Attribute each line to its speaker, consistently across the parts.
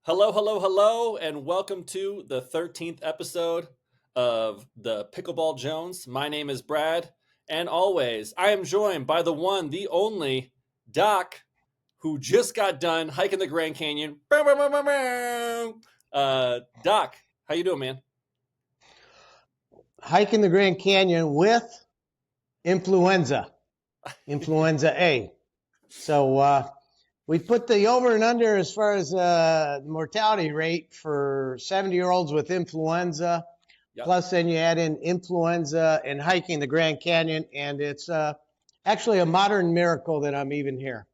Speaker 1: Hello, hello, hello, and welcome to the 13th episode of the Pickleball Jones. My name is Brad, and always I am joined by the one, the only Doc, who just got done hiking the Grand Canyon. Doc, how you doing, man?
Speaker 2: Hiking the Grand Canyon with influenza A. So we put the over and under as far as the mortality rate for 70-year-olds with influenza.
Speaker 1: Yep.
Speaker 2: Plus, then you add in influenza and hiking the Grand Canyon, and it's actually a modern miracle that I'm even here.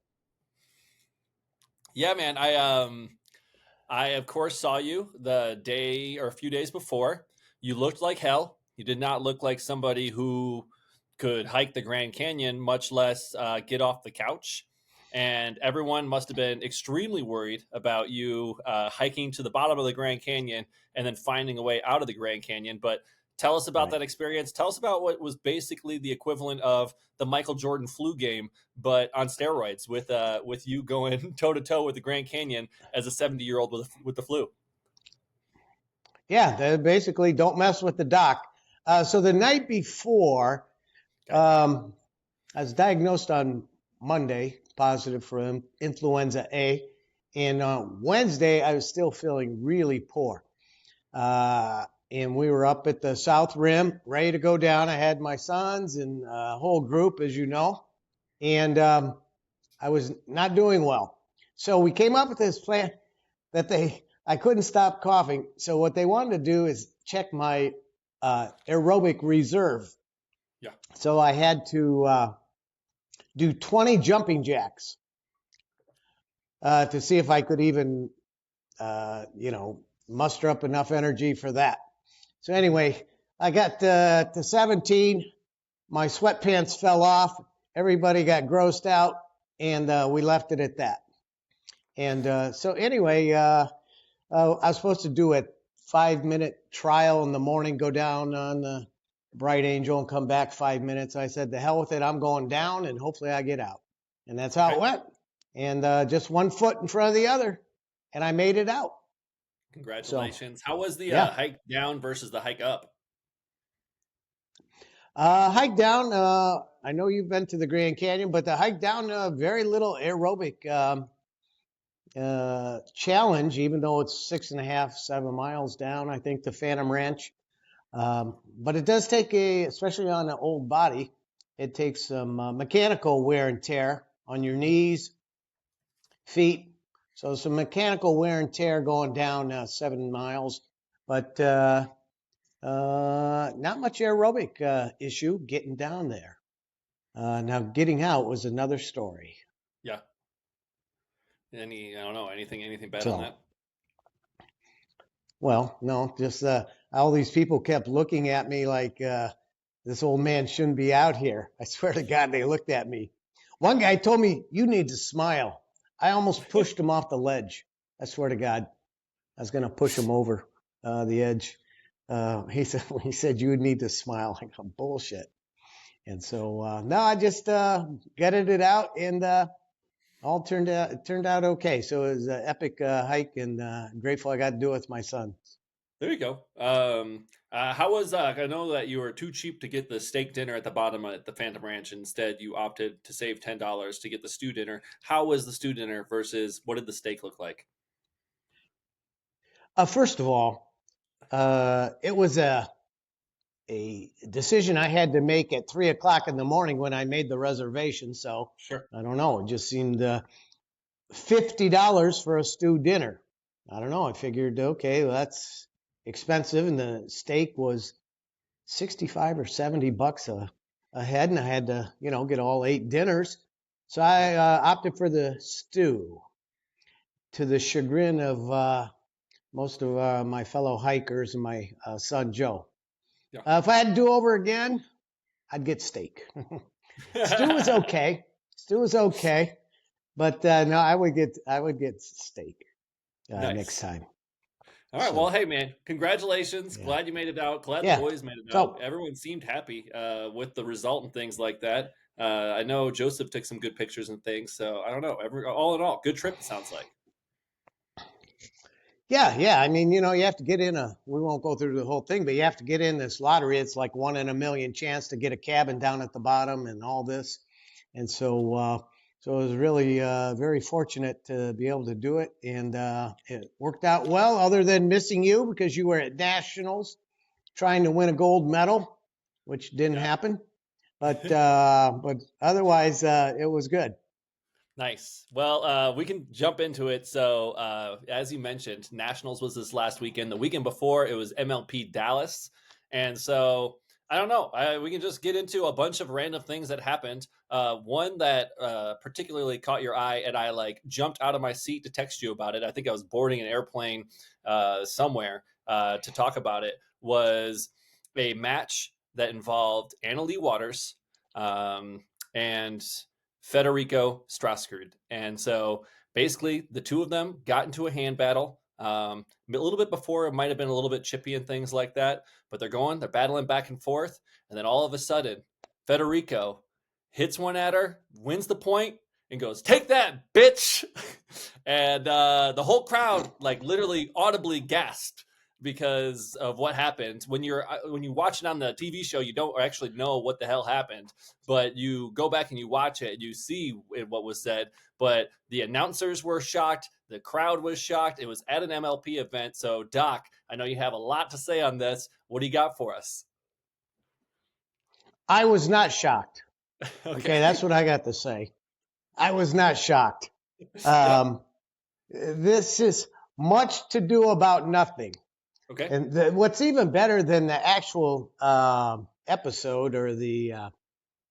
Speaker 1: Yeah, man. I of course saw you the day or a few days before. You looked like hell. You did not look like somebody who could hike the Grand Canyon, much less get off the couch. And everyone must have been extremely worried about you hiking to the bottom of the Grand Canyon and then finding a way out of the Grand Canyon. But tell us about that experience. Tell us about what was basically the equivalent of the Michael Jordan flu game, but on steroids, with you going toe to toe with the Grand Canyon as a 70-year-old with the flu.
Speaker 2: Yeah, they basically don't mess with the doc. So the night before, I was diagnosed on Monday, positive for influenza A. And on Wednesday, I was still feeling really poor. And we were up at the South Rim, ready to go down. I had my sons and a whole group, as you know. And I was not doing well. So we came up with this plan that I couldn't stop coughing. So what they wanted to do is check my aerobic reserve.
Speaker 1: Yeah.
Speaker 2: So I had to do 20 jumping jacks to see if I could even, muster up enough energy for that. So anyway, I got to 17. My sweatpants fell off. Everybody got grossed out, and we left it at that. And so anyway, I was supposed to do a 5-minute trial in the morning, go down on the Bright Angel and come back 5 minutes. I said, the hell with it. I'm going down, and hopefully I get out. And that's how it went. And just one foot in front of the other, and I made it out.
Speaker 1: Congratulations.
Speaker 2: So,
Speaker 1: How was the
Speaker 2: yeah.
Speaker 1: hike down versus the hike up?
Speaker 2: Hike down, I know you've been to the Grand Canyon, but the hike down, very little aerobic challenge, even though it's 6.5, 7 miles down, I think, to Phantom Ranch. But it does take especially on an old body, it takes some mechanical wear and tear on your knees, feet. So some mechanical wear and tear going down 7 miles, but not much aerobic issue getting down there. Now getting out was another story.
Speaker 1: Yeah. I don't know, anything bad
Speaker 2: So,
Speaker 1: on that?
Speaker 2: well, no, just all these people kept looking at me like this old man shouldn't be out here. I swear to God, they looked at me. One guy told me, you need to smile. I almost pushed him off the ledge. I swear to God, I was going to push him over the edge. He said, you would need to smile. I go, bullshit. And so, no, I just gutted it out, and all turned out okay. So it was an epic hike, and grateful I got to do it with my son.
Speaker 1: There you go. How was I know that you were too cheap to get the steak dinner at the bottom at the Phantom Ranch. Instead, you opted to save $10 to get the stew dinner. How was the stew dinner versus what did the steak look like?
Speaker 2: First of all, it was a decision I had to make at 3 o'clock in the morning when I made the reservation. So
Speaker 1: Sure.
Speaker 2: I don't know. It just seemed $50 for a stew dinner. I don't know. I figured, okay, well, that's expensive, and the steak was 65 or 70 bucks a head, and I had to, get all 8 dinners. So I opted for the stew, to the chagrin of most of my fellow hikers and my son Joe.
Speaker 1: Yeah.
Speaker 2: If I had to do over again, I'd get steak. Stew was okay. But no, I would get steak
Speaker 1: Nice.
Speaker 2: next time.
Speaker 1: All right.
Speaker 2: So,
Speaker 1: Well, hey, man, congratulations.
Speaker 2: yeah.
Speaker 1: Glad you made it out. Glad the
Speaker 2: Yeah.
Speaker 1: boys made it
Speaker 2: So,
Speaker 1: out. Everyone seemed happy with the result and things like that. I know Joseph took some good pictures and things. So I don't know. All in all, good trip, it sounds like.
Speaker 2: Yeah. I mean, you have to get in we won't go through the whole thing, but you have to get in this lottery. It's like 1 in a million chance to get a cabin down at the bottom and all this. And so I was really very fortunate to be able to do it. And it worked out well, other than missing you because you were at nationals trying to win a gold medal, which didn't happen. But otherwise, it was good.
Speaker 1: Nice. Well, we can jump into it. So, as you mentioned, Nationals was this last weekend. The weekend before, it was MLP Dallas. And so, I don't know. We can just get into a bunch of random things that happened. One that particularly caught your eye, and I jumped out of my seat to text you about it. I think I was boarding an airplane somewhere to talk about it. Was a match that involved Anna Lee Waters and Federico Strasgard. And so basically the two of them got into a hand battle. A little bit before, it might have been a little bit chippy and things like that, but they're battling back and forth. And then all of a sudden, Federico hits one at her, wins the point, and goes, "Take that, bitch!" And the whole crowd literally audibly gasped because of what happened. When you watch it on the TV show, you don't actually know what the hell happened, but you go back and you watch it and you see what was said. But the announcers were shocked. The crowd was shocked. It was at an MLP event. So, Doc, I know you have a lot to say on this. What do you got for us?
Speaker 2: I was not shocked. Okay, that's what I got to say. I was not shocked. This is much to do about nothing.
Speaker 1: Okay.
Speaker 2: And what's even better than the actual episode or the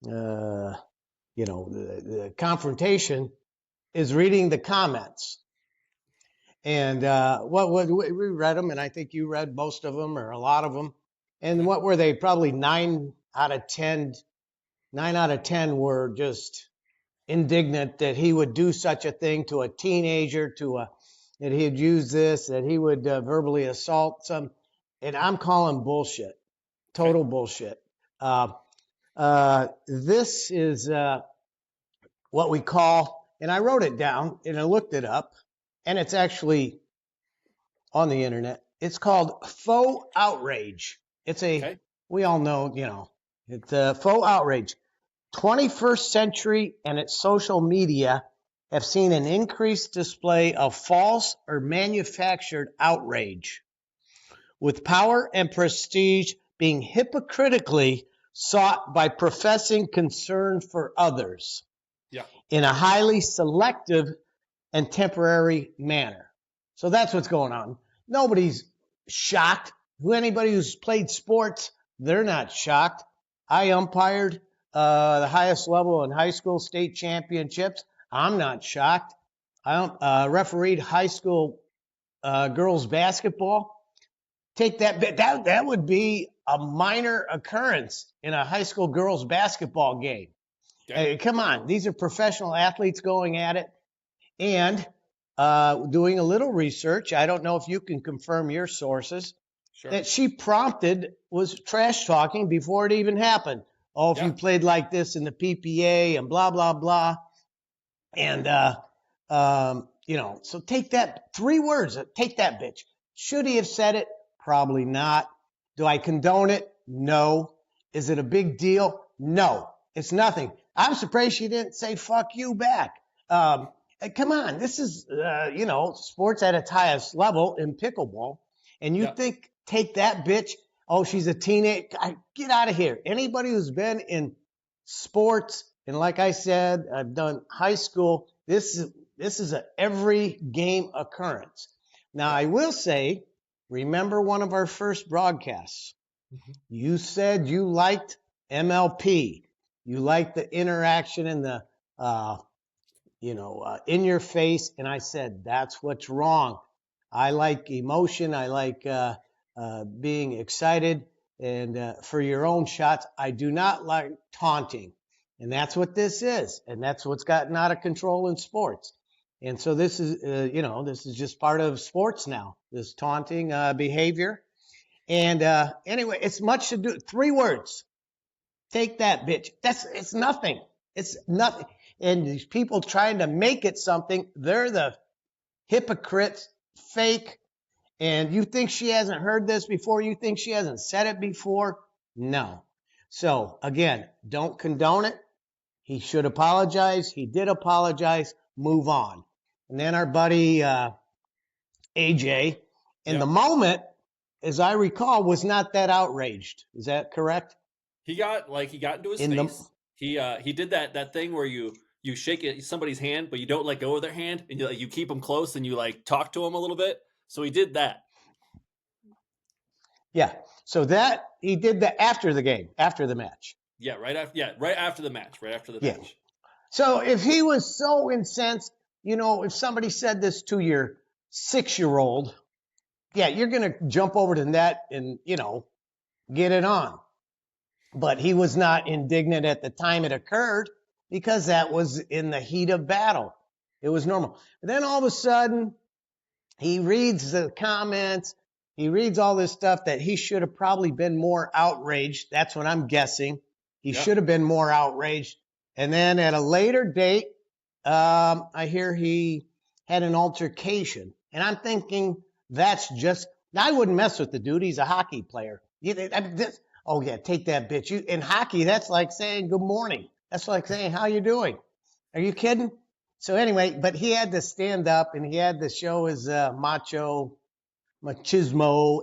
Speaker 2: the confrontation is reading the comments. And we read them, and I think you read most of them or a lot of them. And what were they? Probably 9 out of 10. 9 out of 10 were just indignant that he would do such a thing to a teenager, that he'd use this, that he would verbally assault some. And I'm calling bullshit, total bullshit. This is what we call, and I wrote it down and I looked it up, and it's actually on the internet. It's called faux outrage. We all know, it's a faux outrage. 21st century and its social media have seen an increased display of false or manufactured outrage, with power and prestige being hypocritically sought by professing concern for others in a highly selective and temporary manner. So that's what's going on. Nobody's shocked. Anybody who's played sports, they're not shocked. I umpired the highest level in high school state championships. I'm not shocked. I refereed high school girls basketball. Take that. That would be a minor occurrence in a high school girls basketball game. Hey, come on. These are professional athletes going at it. And doing a little research, I don't know if you can confirm your sources, that she prompted was trash talking before it even happened. Oh, if you played like this in the PPA and blah, blah, blah. And, so take that, 3 words, take that bitch. Should he have said it? Probably not. Do I condone it? No. Is it a big deal? No. It's nothing. I'm surprised she didn't say fuck you back. Come on. This is, sports at its highest level in pickleball. And you think, take that bitch. Oh, she's a teenage. Get out of here. Anybody who's been in sports, and like I said, I've done high school. This is a every game occurrence. Now, I will say, remember one of our first broadcasts. Mm-hmm. You said you liked MLP. You liked the interaction and the, in your face. And I said, that's what's wrong. I like emotion. I like being excited and for your own shots. I do not like taunting. And that's what this is. And that's what's gotten out of control in sports. And so this is, this is just part of sports now, this taunting behavior. And anyway, it's much to do. 3 words. Take that, bitch. It's nothing. It's nothing. And these people trying to make it something, they're the hypocrites, fake, And you think she hasn't heard this before? You think she hasn't said it before? No. So again, don't condone it. He should apologize. He did apologize. Move on. And then our buddy AJ, in the moment, as I recall, was not that outraged. Is that correct?
Speaker 1: He got into his face. He did that thing where you shake somebody's hand, but you don't let go of their hand, and you keep them close, and you like talk to them a little bit. So he did that.
Speaker 2: Yeah. So that he did that after the game, after the match.
Speaker 1: Yeah, right after the match. Match.
Speaker 2: So if he was so incensed, if somebody said this to your 6-year-old, yeah, you're going to jump over to the net and, get it on. But he was not indignant at the time it occurred because that was in the heat of battle. It was normal. But then all of a sudden, he reads the comments. He reads all this stuff that he should have probably been more outraged. That's what I'm guessing. He should have been more outraged. And then at a later date, I hear he had an altercation. And I'm thinking that's just, I wouldn't mess with the dude. He's a hockey player. Oh, yeah, take that bitch. In hockey, that's like saying good morning. That's like saying, how you doing? Are you kidding? So anyway, but he had to stand up and he had to show his machismo,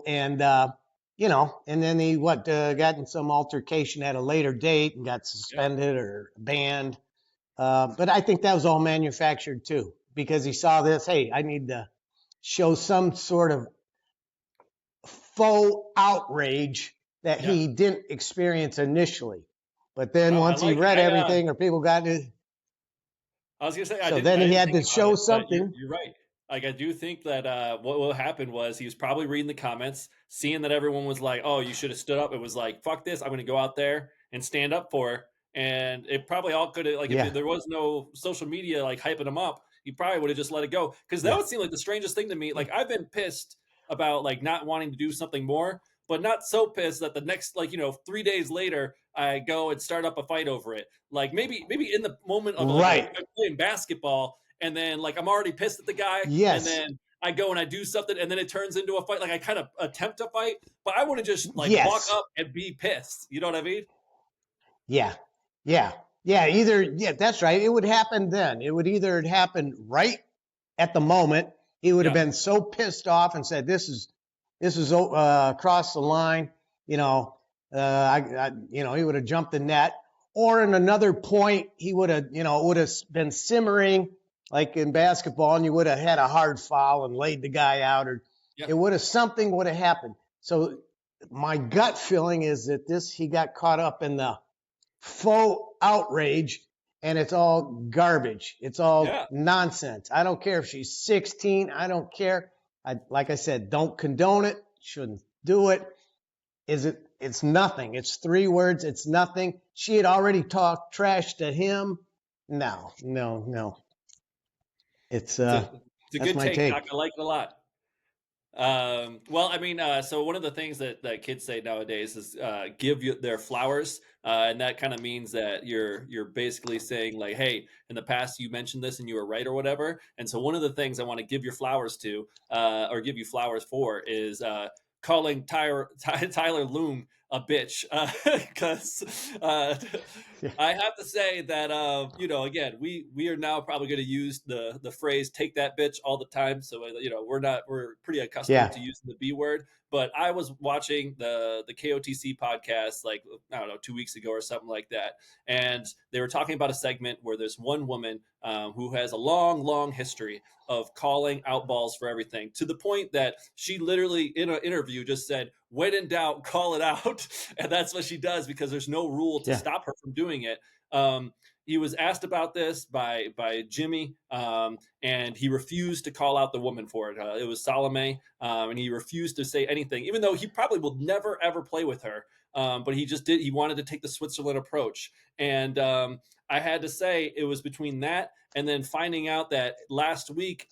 Speaker 2: and and then he got in some altercation at a later date and got suspended or banned. But I think that was all manufactured too, because he saw this. Hey, I need to show some sort of faux outrage that he didn't experience initially. But then once he read everything, or people got it.
Speaker 1: I was gonna say,
Speaker 2: so then he had to show something.
Speaker 1: You're right. Like, I do think that what happened was he was probably reading the comments, seeing that everyone was like, "Oh, you should have stood up." It was like, "Fuck this! I'm going to go out there and stand up for her." And it probably all could have, if there was no social media like hyping him up, he probably would have just let it go. Because that would seem like the strangest thing to me. Like, I've been pissed about like not wanting to do something more, but not so pissed that the next 3 days later I go and start up a fight over it. Like maybe in the moment of I'm playing basketball. And then, I'm already pissed at the guy.
Speaker 2: Yes.
Speaker 1: And then I go and I do something, and then it turns into a fight. Like, I kind of attempt to fight, but I want to just, walk up and be pissed. You know what I mean?
Speaker 2: Yeah. That's right. It would happen then. It would either happen right at the moment. He would have been so pissed off and said, "This is across the line." He would have jumped the net. Or in another point, he would have, it would have been simmering. Like in basketball, and you would have had a hard foul and laid the guy out, or something would have happened. So my gut feeling is that he got caught up in the faux outrage, and it's all garbage. It's all nonsense. I don't care if she's 16. I don't care. Like I said, don't condone it. Shouldn't do it. It's nothing. It's 3 words. It's nothing. She had already talked trash to him. No. It's a
Speaker 1: good take, Doc. I like it a lot. Well, I mean, so one of the things that kids say nowadays is give their flowers, and that kind of means that you're basically saying like, hey, in the past you mentioned this and you were right or whatever. And so one of the things I want to give your flowers to, or give you flowers for, is calling Tyler Loong a bitch, because I have to say that again, we are now probably going to use the phrase "take that bitch" all the time. So we're pretty accustomed to using the B word. But I was watching the KOTC podcast, like, I don't know, 2 weeks ago or something like that, and they were talking about a segment where there's one woman who has a long history of calling out balls for everything, to the point that she literally in an interview just said, "When in doubt, call it out." And that's what she does, because there's no rule to stop her from doing it. He was asked about this by Jimmy, and he refused to call out the woman for it. It was Salome, and he refused to say anything, even though he probably will never, ever play with her. But he just did. He wanted to take the Switzerland approach. And I had to say, it was between that and then finding out that last week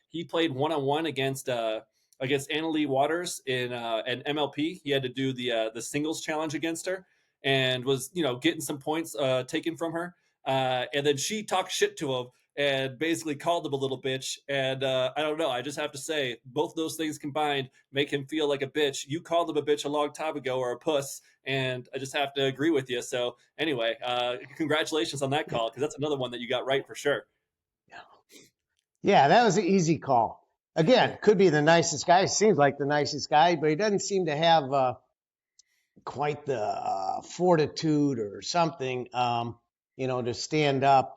Speaker 1: he played one-on-one against Annalie Waters in an MLP. He had to do the singles challenge against her, and was getting some points taken from her. And then she talked shit to him, and basically called him a little bitch. And I don't know. I just have to say, both those things combined make him feel like a bitch. You called him a bitch a long time ago, or a puss, and I just have to agree with you. So anyway, congratulations on that call, because that's another one that you got right for sure.
Speaker 2: Yeah, that was an easy call. Again, could be the nicest guy. Seems like the nicest guy, but he doesn't seem to have quite the fortitude or something, to stand up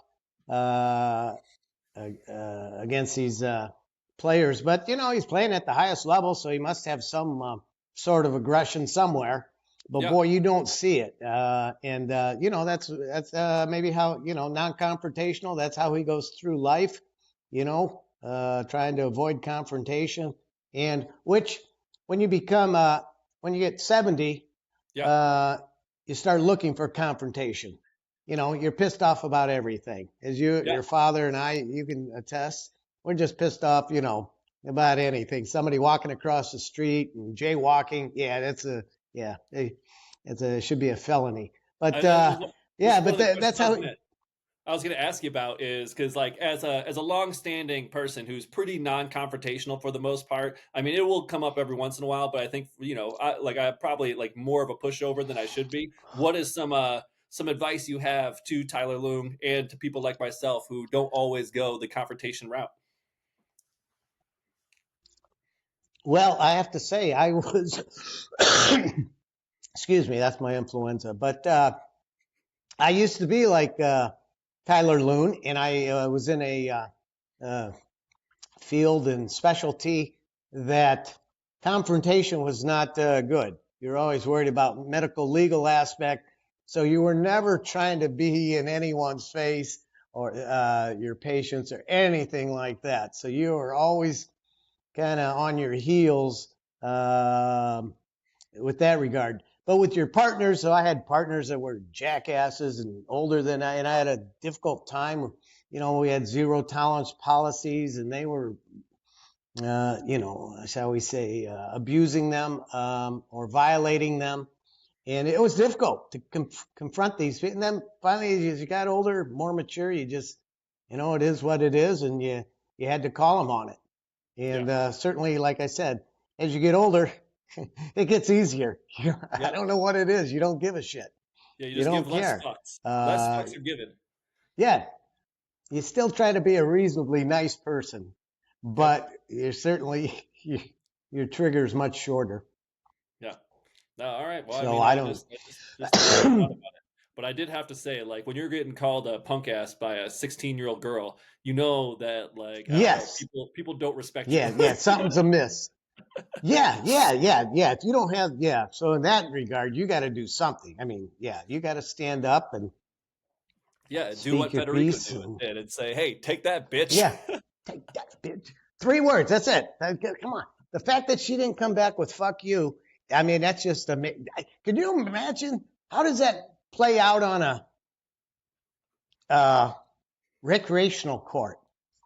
Speaker 2: against these players. But he's playing at the highest level, so he must have some sort of aggression somewhere. But boy, you don't see it, and that's maybe how non-confrontational. That's how he goes through life, trying to avoid confrontation. And which, when you become when you get 70, you start looking for confrontation. You're pissed off about everything. As your father and I, you can attest, we're just pissed off, about anything. Somebody walking across the street and jaywalking, it should be a felony. But that's how.
Speaker 1: I was going to ask you about is because, like, as a long-standing person who's pretty non-confrontational for the most part, I mean, it will come up every once in a while, but I think I'm probably like more of a pushover than I should be. What is some advice you have to Tyler Loong and to people like myself who don't always go the confrontation route?
Speaker 2: Well, I have to say, I was, excuse me, that's my influenza, but I used to be like Tyler Loong, and I was in a field and specialty that confrontation was not good. You're always worried about medical legal aspect, so you were never trying to be in anyone's face or your patients or anything like that. So you were always kind of on your heels with that regard. But with your partners, so I had partners that were jackasses and older than I, and I had a difficult time. We had zero tolerance policies, and they were, shall we say, abusing them or violating them. And it was difficult to confront these people. And then finally, as you got older, more mature, you just, it is what it is, and you had to call them on it. And certainly, like I said, as you get older, it gets easier. I don't know what it is. You don't give a shit.
Speaker 1: Yeah, you just
Speaker 2: don't
Speaker 1: give less
Speaker 2: care.
Speaker 1: fucks. Less fucks are given.
Speaker 2: Yeah. You still try to be a reasonably nice person, but you're certainly, your trigger is much shorter.
Speaker 1: Yeah. No, all right. Well,
Speaker 2: so
Speaker 1: I just thought about it. But I did have to say, like, when you're getting called a punk ass by a 16-year-old girl, you know that, like, people don't respect you.
Speaker 2: Yeah, something's amiss. Yeah. If you don't have, so in that regard, you got to do something. I mean, you got to stand up and
Speaker 1: do what Federico did and say, "Hey, take that, bitch."
Speaker 2: Yeah, take that, bitch. 3 words. That's it. Come on. The fact that she didn't come back with "fuck you," I mean, that's just amazing. Could you imagine how does that play out on a recreational court?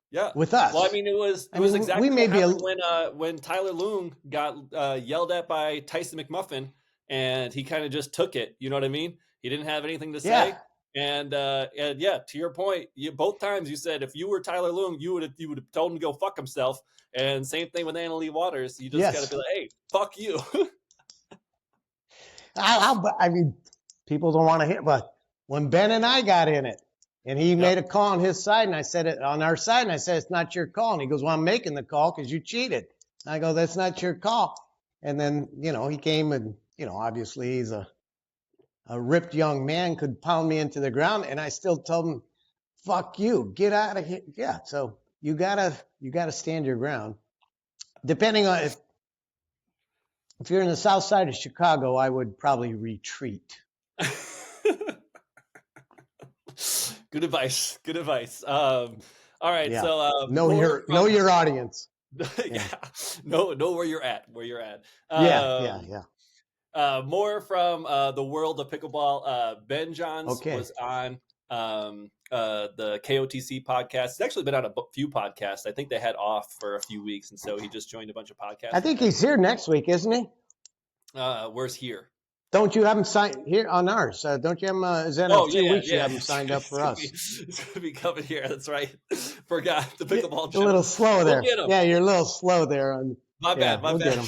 Speaker 1: Yeah,
Speaker 2: with us.
Speaker 1: Well, I mean, it was exactly what happened when Tyler Loong got yelled at by Tyson McMuffin, and he kind of just took it. You know what I mean? He didn't have anything to say. And to your point, both times you said if you were Tyler Loong, you would have told him to go fuck himself. And same thing with Annalie Waters. You just got to be like, hey, fuck you.
Speaker 2: I mean, people don't want to hear, but when Ben and I got in it, and he made a call on his side, and I said it on our side, and I said, it's not your call. And he goes, well, I'm making the call because you cheated. And I go, that's not your call. And then, he came and, obviously he's a ripped young man, could pound me into the ground. And I still told him, fuck you, get out of here. Yeah. So you gotta stand your ground. Depending on if you're in the south side of Chicago, I would probably retreat.
Speaker 1: Good advice. All right.
Speaker 2: Yeah.
Speaker 1: So
Speaker 2: know your audience.
Speaker 1: Know where you're at. More from the world of pickleball. Ben Johns was on the KOTC podcast. He's actually been on a few podcasts. I think they had off for a few weeks, and so he just joined a bunch of podcasts.
Speaker 2: I think he's here next week, isn't he?
Speaker 1: Where's here?
Speaker 2: Don't you have them signed here on ours? Don't you have them? Is that in a few weeks? You have them signed up for us.
Speaker 1: It's going to be coming here. That's right. Forgot the pickleball
Speaker 2: A little slow there.
Speaker 1: We'll get 'em.
Speaker 2: Yeah, you're a little slow there.
Speaker 1: My bad.
Speaker 2: We'll
Speaker 1: Get
Speaker 2: them.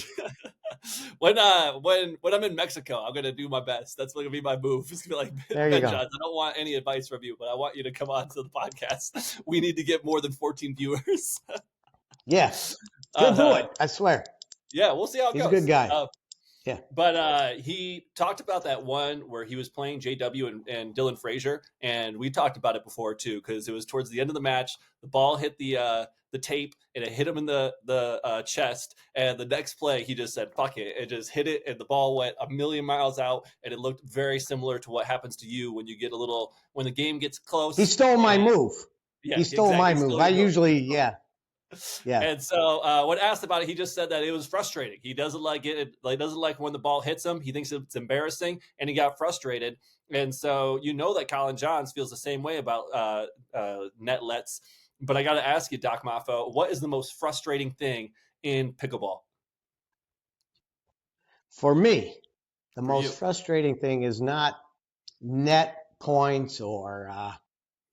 Speaker 1: when I'm in Mexico, I'm gonna do my best. That's gonna be my move. It's gonna be like,
Speaker 2: there you go.
Speaker 1: Johns, I don't want any advice from you, but I want you to come on to the podcast. We need to get more than 14 viewers.
Speaker 2: Yes, he'll do it. I swear.
Speaker 1: Yeah, we'll see how it goes.
Speaker 2: He's a good guy. Yeah.
Speaker 1: But he talked about that one where he was playing JW and Dylan Frazier, and we talked about it before too, because it was towards the end of the match. The ball hit the tape and it hit him in the chest, and the next play he just said fuck it, and just hit it, and the ball went a million miles out, and it looked very similar to what happens to you when you get when the game gets close.
Speaker 2: He stole my move. Yeah, he stole my move. I usually Yeah.
Speaker 1: And so when asked about it, he just said that it was frustrating. He doesn't like it. Like, doesn't like when the ball hits him. He thinks it's embarrassing, and he got frustrated. And so that Colin Johns feels the same way about netlets. But I got to ask you, Doc Maffo, what is the most frustrating thing in pickleball?
Speaker 2: For me, the most frustrating thing is not net points or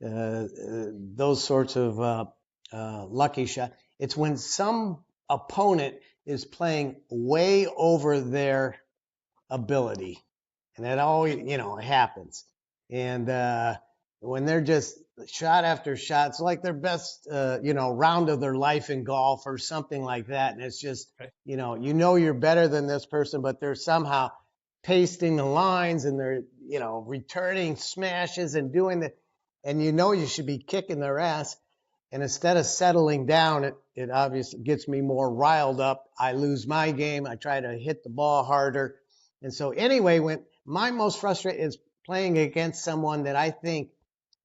Speaker 2: those sorts of lucky shot. It's when some opponent is playing way over their ability, and that always happens. And when they're just shot after shot, it's like their best round of their life in golf or something like that, and it's just you're better than this person, but they're somehow pasting the lines, and they're returning smashes and doing the, and you should be kicking their ass. And instead of settling down, it obviously gets me more riled up. I lose my game. I try to hit the ball harder. And so anyway, when my most frustrated is playing against someone that I think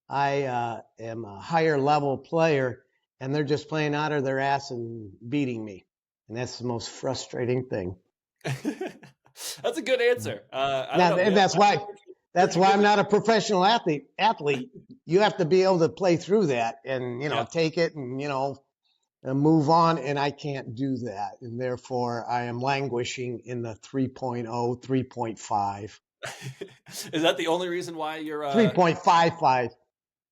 Speaker 2: I am a higher level player, and they're just playing out of their ass and beating me. And that's the most frustrating thing.
Speaker 1: That's a good answer.
Speaker 2: That's why I'm not a professional athlete. You have to be able to play through that and, take it and, and move on. And I can't do that. And therefore, I am languishing in the 3.0, 3.5.
Speaker 1: Is that the only reason why you're
Speaker 2: 3.55?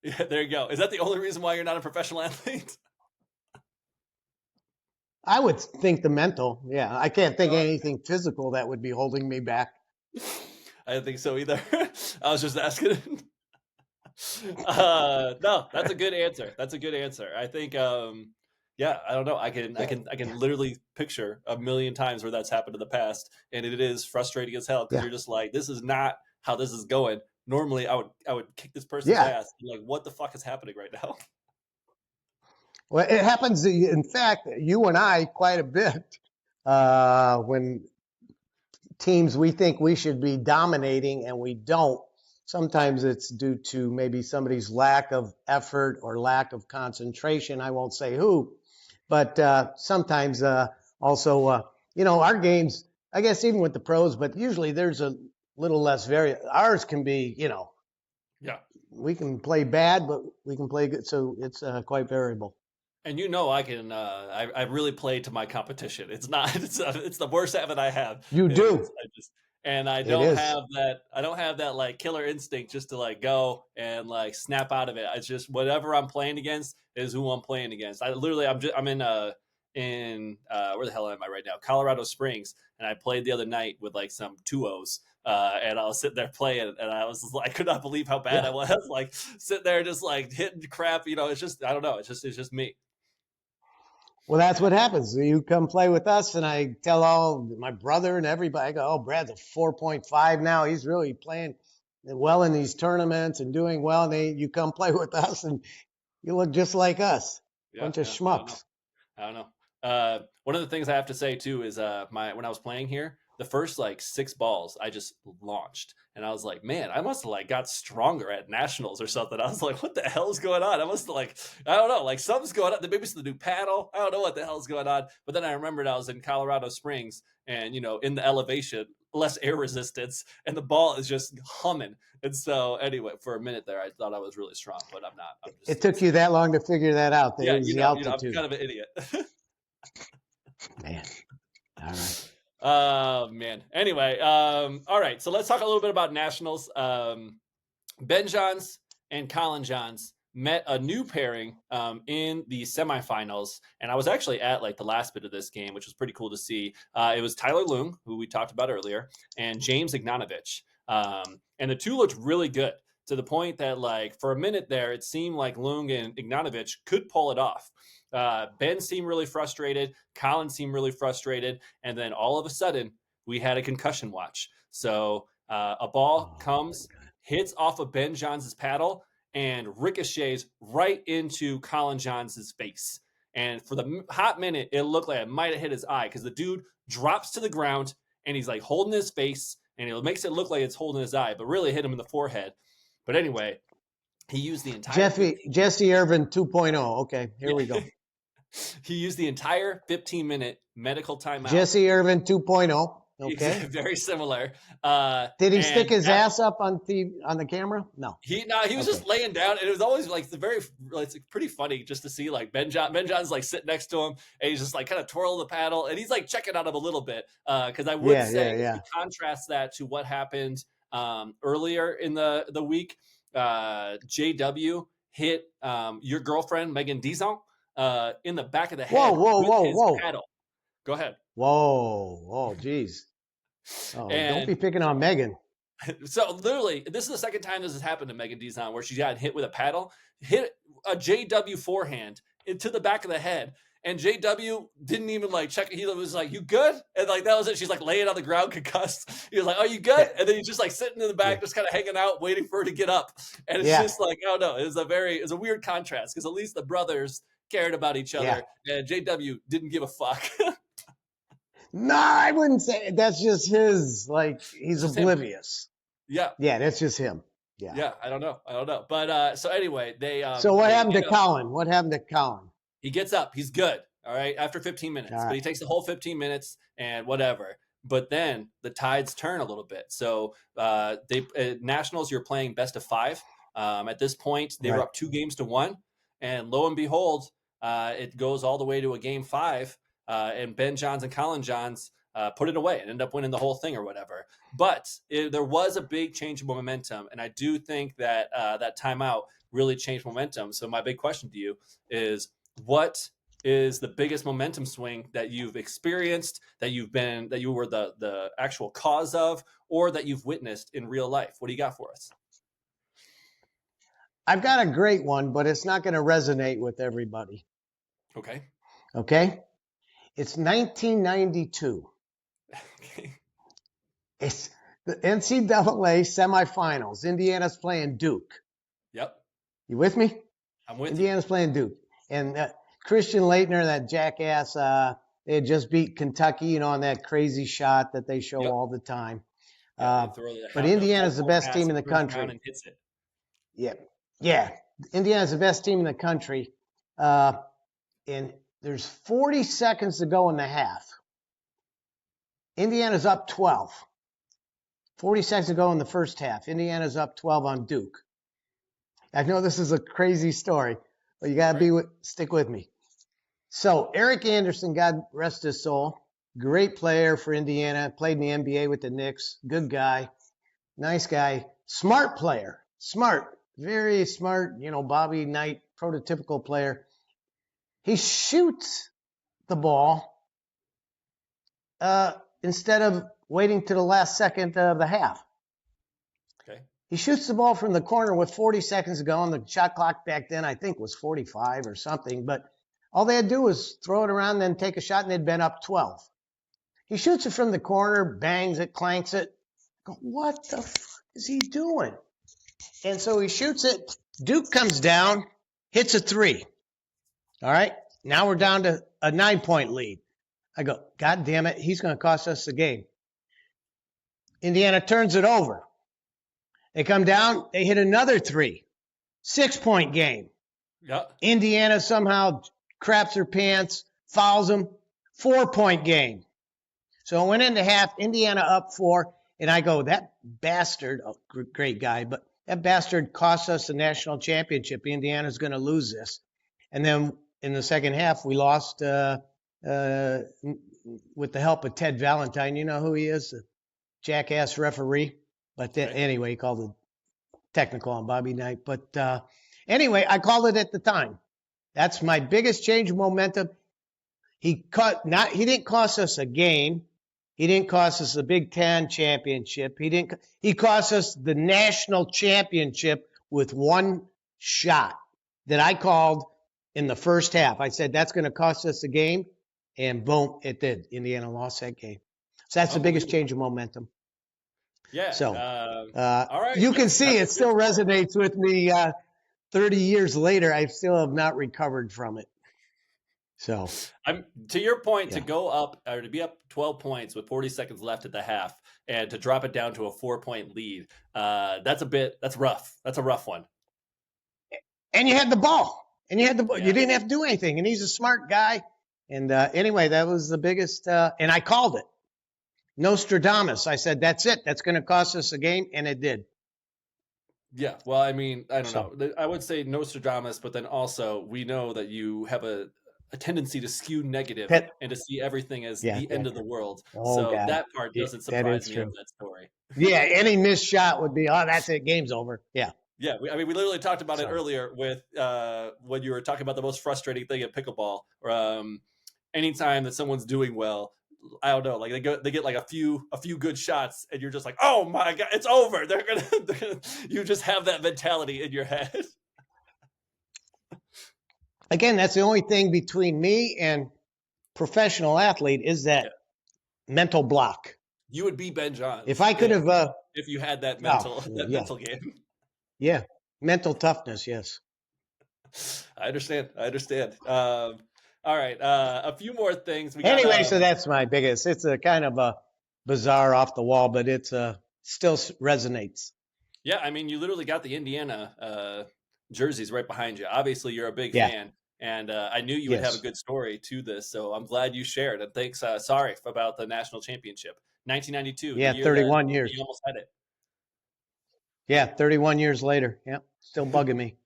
Speaker 1: Yeah, there you go. Is that the only reason why you're not a professional athlete?
Speaker 2: I would think the mental. Yeah, I can't think of anything physical that would be holding me back.
Speaker 1: I didn't think so either. I was just asking. No, that's a good answer. I think, I don't know. I can literally picture a million times where that's happened in the past, and it is frustrating as hell because you're just like, this is not how this is going. Normally, I would kick this person's ass. Like, what the fuck is happening right now?
Speaker 2: Well, it happens, in fact, you and I quite a bit when teams we think we should be dominating and we don't. Sometimes it's due to maybe somebody's lack of effort or lack of concentration. I won't say who, but sometimes also, our games, I guess even with the pros, but usually there's a little less ours can be, we can play bad, but we can play good. So it's quite variable.
Speaker 1: And I can. I really play to my competition. It's not. It's the worst habit I have.
Speaker 2: You do.
Speaker 1: I don't have that. I don't have that like killer instinct just to like go and like snap out of it. It's just whatever I'm playing against is who I'm playing against. I'm in where the hell am I right now? Colorado Springs, and I played the other night with like some 2-0s. And I was sitting there playing, and I could not believe how bad I was. Like sitting there, just like hitting crap. It's just, I don't know. It's just me.
Speaker 2: Well, that's what happens. You come play with us, and I tell all my brother and everybody, I go, oh, Brad's a 4.5 now. He's really playing well in these tournaments and doing well. And you come play with us, and you look just like us. Bunch of schmucks.
Speaker 1: I don't know. One of the things I have to say, too, is when I was playing here, the first like 6 balls I just launched, and I was like, man, I must have like got stronger at nationals or something. I was like, what the hell is going on? I must have like, I don't know, like something's going on. Maybe it's the new paddle. I don't know what the hell is going on. But then I remembered I was in Colorado Springs, and in the elevation, less air resistance, and the ball is just humming. And so anyway, for a minute there, I thought I was really strong, but I'm not.
Speaker 2: It took you that long to figure that out.
Speaker 1: Yeah, I'm kind of an idiot.
Speaker 2: Man, all right.
Speaker 1: Oh man. Anyway, all right. So let's talk a little bit about nationals. Ben Johns and Colin Johns met a new pairing in the semifinals, and I was actually at like the last bit of this game, which was pretty cool to see. It was Tyler Loong, who we talked about earlier, and James Ignatowhich, and the two looked really good to the point that like for a minute there, it seemed like Loong and Ignatowhich could pull it off. Ben seemed really frustrated. Colin seemed really frustrated, and then all of a sudden, we had a concussion watch. So a ball comes, hits off of Ben Johns' paddle, and ricochets right into Colin Johns' face. And for the hot minute, it looked like it might have hit his eye because the dude drops to the ground and he's like holding his face, and it makes it look like it's holding his eye, but really hit him in the forehead. But anyway, he used the entire
Speaker 2: Jesse Irvin 2.0. Okay, here we go.
Speaker 1: He used the entire 15-minute medical timeout.
Speaker 2: Jesse Irvin 2.0. Okay.
Speaker 1: Very similar.
Speaker 2: Did he stick his ass up on the camera? No.
Speaker 1: He was just laying down, and it was always like it's pretty funny just to see like Ben John's like sitting next to him, and he's just like kind of twirling the paddle, and he's like checking on him a little bit. Because I would say if you contrast that to what happened earlier in the week, JW hit your girlfriend Megan Dizon in the back of the head with his paddle. Go ahead.
Speaker 2: Whoa, geez. Oh, don't be picking on Megan.
Speaker 1: So literally, this is the second time this has happened to Megan Dizon, where she got hit with a paddle, hit a JW forehand into the back of the head, and JW didn't even like check. He was like, "You good?" And like that was it. She's like laying on the ground, concussed. He was like, "Are you good?" And then he's just like sitting in the back, just kind of hanging out, waiting for her to get up. And it's just like, oh no, it's a weird contrast because at least the brothers cared about each other, and JW didn't give a fuck.
Speaker 2: No, I wouldn't say that's just his. Like he's oblivious.
Speaker 1: Yeah,
Speaker 2: that's just him.
Speaker 1: Yeah, I don't know. But so anyway, they.
Speaker 2: So what happened to Colin? What happened to Colin?
Speaker 1: He gets up. He's good. All right, after 15 minutes, but he takes the whole 15 minutes and whatever. But then the tides turn a little bit. So nationals, you're playing best of 5. At this point, they were up 2-1, and lo and behold, it goes all the way to a game 5. And Ben Johns and Colin Johns put it away and end up winning the whole thing or whatever. But there was a big change of momentum, and I do think that that timeout really changed momentum. So my big question to you is, what is the biggest momentum swing that you've experienced, that you were the actual cause of, or that you've witnessed in real life? What do you got for us?
Speaker 2: I've got a great one, but it's not going to resonate with everybody.
Speaker 1: Okay.
Speaker 2: It's 1992.
Speaker 1: Okay.
Speaker 2: It's the NCAA semifinals. Indiana's playing Duke.
Speaker 1: Yep.
Speaker 2: You with me?
Speaker 1: I'm with
Speaker 2: Indiana's playing Duke. And Christian Laettner, that jackass, they had just beat Kentucky, on that crazy shot that they show all the time. But Indiana's the best team in the country.
Speaker 1: And hits it.
Speaker 2: Yeah. Indiana's the best team in the country. And there's 40 seconds to go in the half. Indiana's up 12. 40 seconds to go in the first half. Indiana's up 12 on Duke. I know this is a crazy story, but you got to stick with me. So Eric Anderson, God rest his soul, great player for Indiana, played in the NBA with the Knicks, good guy, nice guy, smart player, very smart, Bobby Knight, prototypical player. He shoots the ball instead of waiting to the last second of the half.
Speaker 1: Okay.
Speaker 2: He shoots the ball from the corner with 40 seconds to go, and the shot clock back then I think was 45 or something, but all they had to do was throw it around, then take a shot, and they'd been up 12. He shoots it from the corner, bangs it, clanks it. I go, what the fuck is he doing? And so he shoots it. Duke comes down, hits a 3. All right, now we're down to a 9-point lead. I go, God damn it, he's going to cost us the game. Indiana turns it over. They come down, they hit another 3. 6-point game.
Speaker 1: Yep.
Speaker 2: Indiana somehow craps her pants, fouls them. 4-point game. So I went into half, Indiana up 4, and I go, that bastard, great guy, but that bastard cost us the national championship. Indiana's going to lose this. And then in the second half, we lost with the help of Ted Valentine. You know who he is, the jackass referee. But anyway, he called it technical on Bobby Knight. But anyway, I called it at the time. That's my biggest change of momentum. He didn't cost us a game. He didn't cost us the Big Ten championship. He cost us the national championship with one shot that I called in the first half. I said, that's going to cost us a game. And boom, it did. Indiana lost that game. So that's the biggest change of momentum.
Speaker 1: Yeah.
Speaker 2: So
Speaker 1: all right.
Speaker 2: You can see it still resonates with me 30 years later. I still have not recovered from it. So
Speaker 1: to your point, to go up or to be up 12 points with 40 seconds left at the half and to drop it down to a 4-point lead, that's rough. That's a rough one.
Speaker 2: And you had the ball. You didn't have to do anything. And he's a smart guy. And anyway, that was the biggest. And I called it. Nostradamus. I said, that's it. That's going to cost us a game. And it did.
Speaker 1: Yeah. Well, I mean, I don't know. I would say Nostradamus, but then also we know that you have a tendency to skew negative and to see everything as the end of the world. So God. That part doesn't surprise me of that story.
Speaker 2: Yeah. Any missed shot would be, oh, that's it. Game's over. Yeah.
Speaker 1: Yeah, we literally talked about it earlier with when you were talking about the most frustrating thing at pickleball. Anytime that someone's doing well, I don't know, like they get like a few good shots, and you're just like, oh my God, it's over. They're gonna you just have that mentality in your head.
Speaker 2: Again, that's the only thing between me and professional athlete is that mental block.
Speaker 1: You would be Ben Johns
Speaker 2: if I could have
Speaker 1: if you had that mental mental game.
Speaker 2: Yeah, mental toughness. Yes,
Speaker 1: I understand. All right, a few more things.
Speaker 2: Anyway, so that's my biggest. It's a kind of a bizarre, off the wall, but it's still resonates.
Speaker 1: Yeah, I mean, you literally got the Indiana jerseys right behind you. Obviously, you're a big fan, and I knew you would have a good story to this. So I'm glad you shared. And thanks, sorry about the national championship, 1992.
Speaker 2: Yeah, 31 years.
Speaker 1: You almost had it.
Speaker 2: Yeah, 31 years later. Yeah, still bugging me.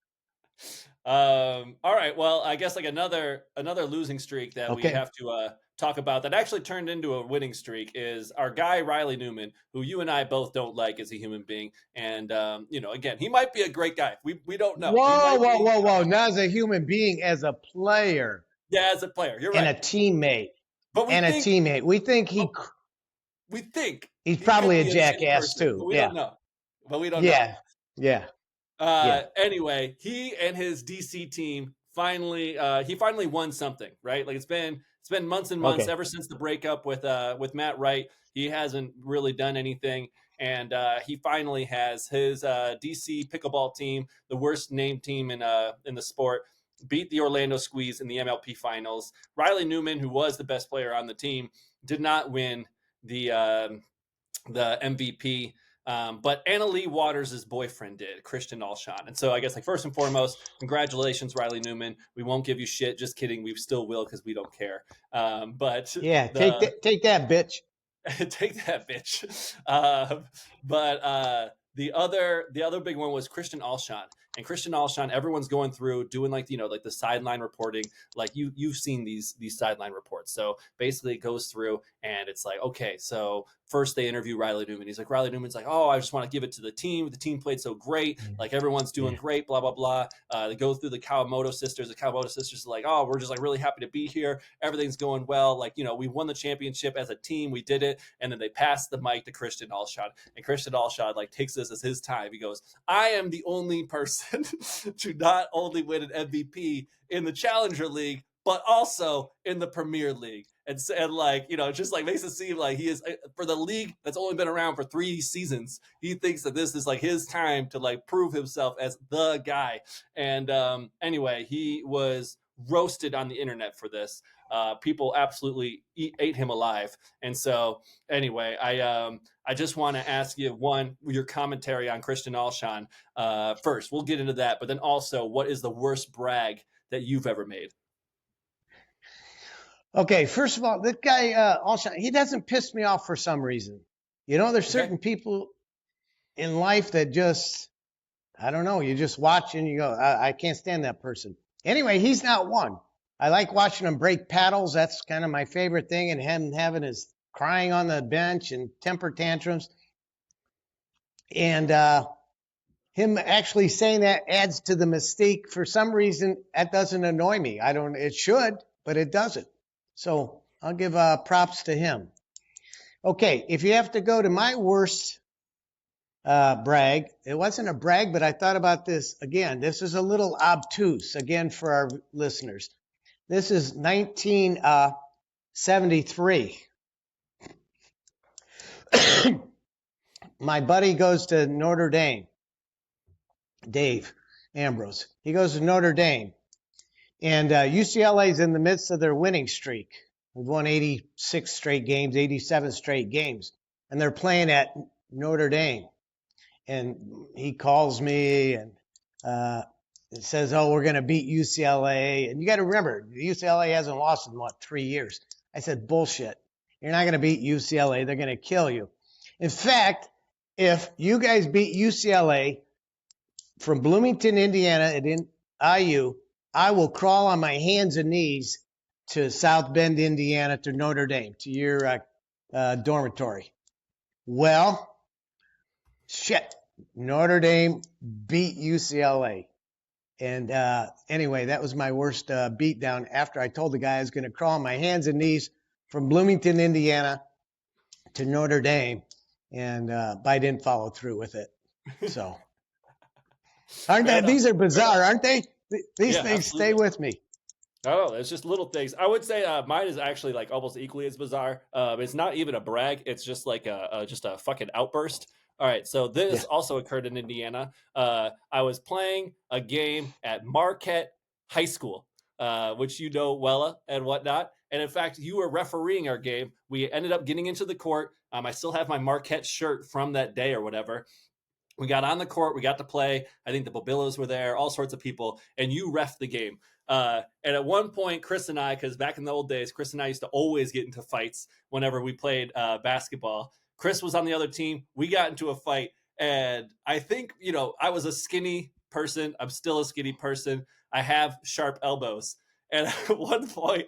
Speaker 1: All right. Well, I guess like another losing streak that we have to talk about that actually turned into a winning streak is our guy Riley Newman, who you and I both don't like as a human being. And again, he might be a great guy. We don't know.
Speaker 2: Whoa! Not as a human being, as a player.
Speaker 1: Yeah, as a player, you're right.
Speaker 2: And a teammate. We think he's probably a jackass too.
Speaker 1: But we don't know. But we don't know.
Speaker 2: Yeah.
Speaker 1: Anyway, he and his DC team finally won something, right? Like it's been months and months ever since the breakup with Matt Wright. He hasn't really done anything, and he finally has his DC pickleball team, the worst named team in the sport, beat the Orlando Squeeze in the MLP finals. Riley Newman, who was the best player on the team, did not win the MVP. But Anna Lee Waters' boyfriend did, Christian Alshon. And so I guess, like, first and foremost, congratulations, Riley Newman. We won't give you shit. Just kidding. We still will because we don't care. But yeah,
Speaker 2: take that, bitch.
Speaker 1: Take that, bitch. But the other big one was Christian Alshon. And Christian Alshon, everyone's going through doing like the sideline reporting. Like you've seen these sideline reports. So basically it goes through and it's like, okay, so first they interview Riley Newman. He's like, Riley Newman's like, oh, I just want to give it to the team. The team played so great. Like everyone's doing great, blah, blah, blah. They go through the Kawamoto sisters. The Kawamoto sisters are like, oh, we're just like really happy to be here. Everything's going well. Like, we won the championship as a team. We did it. And then they pass the mic to Christian Alshon. And Christian Alshon like takes this as his time. He goes, I am the only person to not only win an MVP in the Challenger League, but also in the Premier League. And like, just like makes it seem like he is, for the league that's only been around for 3 seasons, he thinks that this is like his time to like prove himself as the guy. And anyway, he was roasted on the internet for this. People absolutely ate him alive. And so anyway, I just want to ask you, your commentary on Christian Alshon first. We'll get into that, but then also, what is the worst brag that you've ever made?
Speaker 2: Okay, first of all, that guy, Alshon, he doesn't piss me off for some reason. There's certain people in life that just, I don't know, you just watch and you go, I can't stand that person. Anyway, he's not one. I like watching him break paddles. That's kind of my favorite thing, and him having his crying on the bench and temper tantrums. And him actually saying that adds to the mystique. For some reason, that doesn't annoy me. It should, but it doesn't. So I'll give props to him. Okay, if you have to go to my worst brag, it wasn't a brag, but I thought about this again. This is a little obtuse, again, for our listeners. This is 1973. My buddy goes to Notre Dame. Dave Ambrose. He goes to Notre Dame. And UCLA is in the midst of their winning streak. We've won 86 straight games, 87 straight games. And they're playing at Notre Dame. And he calls me and says, oh, we're going to beat UCLA. And you got to remember, UCLA hasn't lost in, 3 years. I said, bullshit. You're not going to beat UCLA. They're going to kill you. In fact, if you guys beat UCLA from Bloomington, Indiana, and in IU, I will crawl on my hands and knees to South Bend, Indiana, to Notre Dame, to your dormitory. Well, shit. Notre Dame beat UCLA. And anyway, that was my worst beatdown after I told the guy I was going to crawl on my hands and knees from Bloomington, Indiana to Notre Dame. And but I didn't follow through with it. So, these are bizarre, aren't they? These things stay with me.
Speaker 1: Oh, it's just little things. I would say mine is actually like almost equally as bizarre. It's not even a brag. It's just like just a fucking outburst. All right, so this also occurred in Indiana. I was playing a game at Marquette High School, which you know well and whatnot. And in fact, you were refereeing our game. We ended up getting into the court. I still have my Marquette shirt from that day or whatever. We got on the court. We got to play. I think the Bobillos were there, all sorts of people. And you reffed the game. And at one point, Chris and I, because back in the old days, Chris and I used to always get into fights whenever we played basketball. Chris was on the other team. We got into a fight. And I think, I was a skinny person. I'm still a skinny person. I have sharp elbows. And at one point,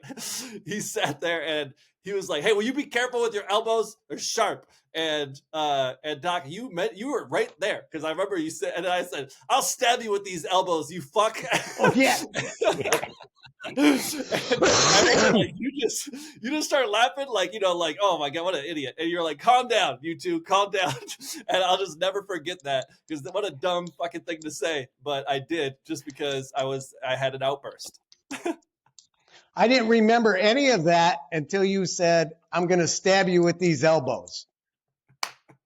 Speaker 1: he sat there and he was like, hey, will you be careful with your elbows? They're sharp. And Doc, you were right there. Because I remember you said, and I said, I'll stab you with these elbows, you fuck.
Speaker 2: Oh, yeah.
Speaker 1: Like, you just start laughing like oh my God, what an idiot. And you're like, calm down, you two, calm down. And I'll just never forget that, because what a dumb fucking thing to say. But I did, just because I had an outburst.
Speaker 2: I didn't remember any of that until you said, I'm going to stab you with these elbows.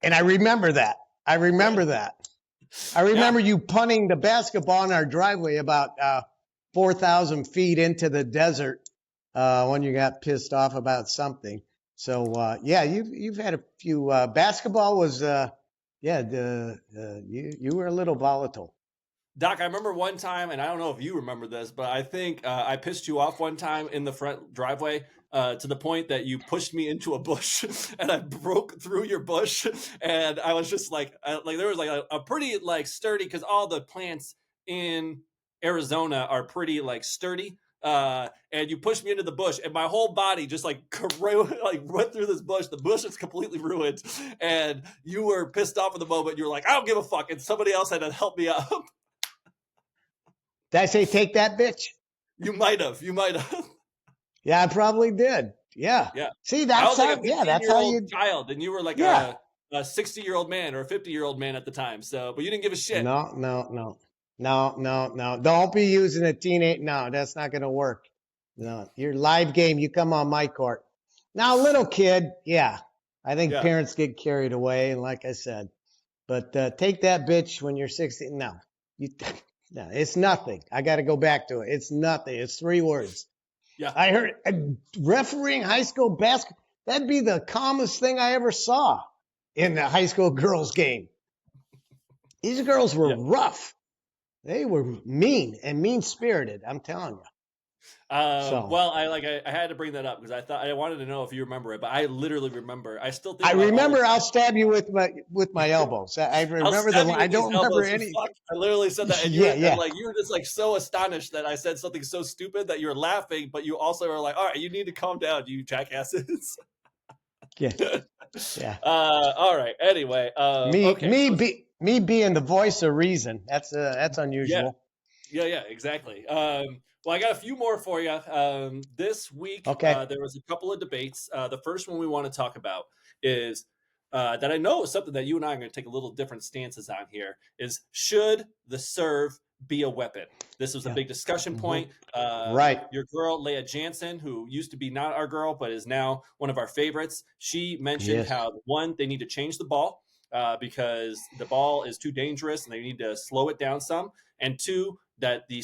Speaker 2: And I remember that. I remember you punting the basketball in our driveway about 4,000 feet into the desert when you got pissed off about something. So, you've had a few. Basketball was, you were a little volatile.
Speaker 1: Doc, I remember one time, and I don't know if you remember this, but I think I pissed you off one time in the front driveway to the point that you pushed me into a bush, and I broke through your bush, and I was just like there was like a pretty like sturdy, because all the plants in Arizona are pretty like sturdy, and you pushed me into the bush, and my whole body just like went through this bush. The bush is completely ruined, and you were pissed off at the moment. You were like, I don't give a fuck, and somebody else had to help me up.
Speaker 2: Did I say take that, bitch?
Speaker 1: You might have.
Speaker 2: Yeah, I probably did. Yeah. See, that's how.
Speaker 1: Like
Speaker 2: that's how you
Speaker 1: child, and you were like a 60-year-old man or a 50-year-old man at the time. So, but you didn't give a shit.
Speaker 2: No. Don't be using a teenage. No, that's not going to work. No, your live game. You come on my court. Now, little kid. Yeah, I think parents get carried away, and like I said, but take that, bitch, when you're 60. No, no, it's nothing. I got to go back to it. It's nothing. It's 3 words.
Speaker 1: Yeah.
Speaker 2: I heard refereeing high school basketball. That'd be the calmest thing I ever saw in the high school girls game. These girls were rough. They were mean and mean-spirited. I'm telling you. So
Speaker 1: Well, I had to bring that up because I wanted to know if you remember it, but I literally remember. I still think
Speaker 2: I
Speaker 1: about all the
Speaker 2: remember I'll
Speaker 1: time.
Speaker 2: stab you with my elbows. I
Speaker 1: I'll
Speaker 2: remember
Speaker 1: stab you
Speaker 2: I
Speaker 1: with these
Speaker 2: don't remember
Speaker 1: elbows. You
Speaker 2: any.
Speaker 1: fuck. I literally said that, and
Speaker 2: Yeah, yeah,
Speaker 1: you were just like so astonished that I said something so stupid that you were laughing, but you also were like, "All right, you need to calm down, you jackasses."
Speaker 2: yeah, yeah.
Speaker 1: All right. Anyway,
Speaker 2: Me,
Speaker 1: okay.
Speaker 2: me,
Speaker 1: So
Speaker 2: be, me being the voice of reason. That's
Speaker 1: yeah,
Speaker 2: unusual.
Speaker 1: yeah, exactly. Well, I got a few more for you. This week,
Speaker 2: Okay.
Speaker 1: there was a couple of debates. The first one we want to talk about is that I know is something that you and I are going to take a little different stances on here. Is should the serve be a weapon? This was a
Speaker 2: Yeah.
Speaker 1: big discussion
Speaker 2: Hmm.
Speaker 1: point.
Speaker 2: Right.
Speaker 1: Your girl Leah Jansen, who used to be not our girl but is now one of our favorites, she mentioned
Speaker 2: Yes.
Speaker 1: how one, they need to change the ball because the ball is too dangerous and they need to slow it down some. And two, that the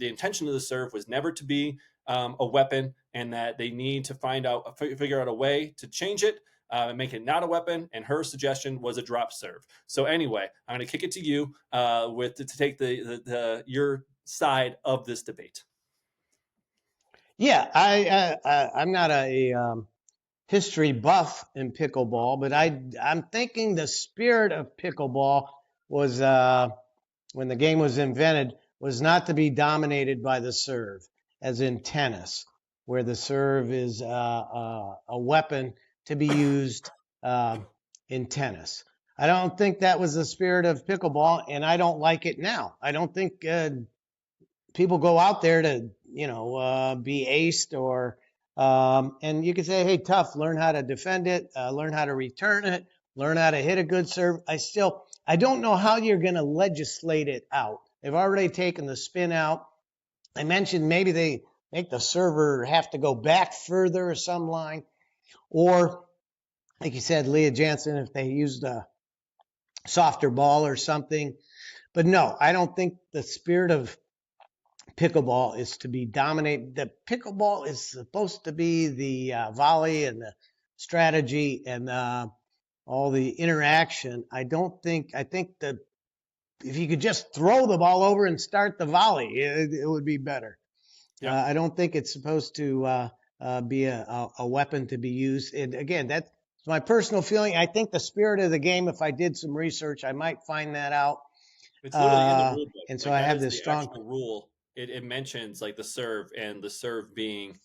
Speaker 1: intention of the serve was never to be a weapon, and that they need to figure out a way to change it and make it not a weapon. And her suggestion was a drop serve. So anyway, I'm going to kick it to you to take your side of this debate.
Speaker 2: Yeah. I'm not a history buff in pickleball, but I'm thinking the spirit of pickleball was when the game was invented was not to be dominated by the serve, as in tennis, where the serve is a weapon to be used in tennis. I don't think that was the spirit of pickleball, and I don't like it now. I don't think people go out there to be aced or and you can say, hey, tough, learn how to defend it, learn how to return it, learn how to hit a good serve. I don't know how you're going to legislate it out. They've already taken the spin out. I mentioned maybe they make the server have to go back further or some line, or like you said, Leah Jansen, if they used a softer ball or something. But no, I don't think the spirit of pickleball is to be dominate. The pickleball is supposed to be the volley and the strategy and all the interaction. I think that if you could just throw the ball over and start the volley, it would be better.
Speaker 1: Yeah.
Speaker 2: I don't think it's supposed to be a weapon to be used. And again, that's my personal feeling. I think the spirit of the game, if I did some research, I might find that out.
Speaker 1: It's literally in the rule book.
Speaker 2: And so
Speaker 1: Like
Speaker 2: I
Speaker 1: that
Speaker 2: have
Speaker 1: is
Speaker 2: this
Speaker 1: the
Speaker 2: strong,
Speaker 1: actual rule. It mentions like the serve, and the serve being,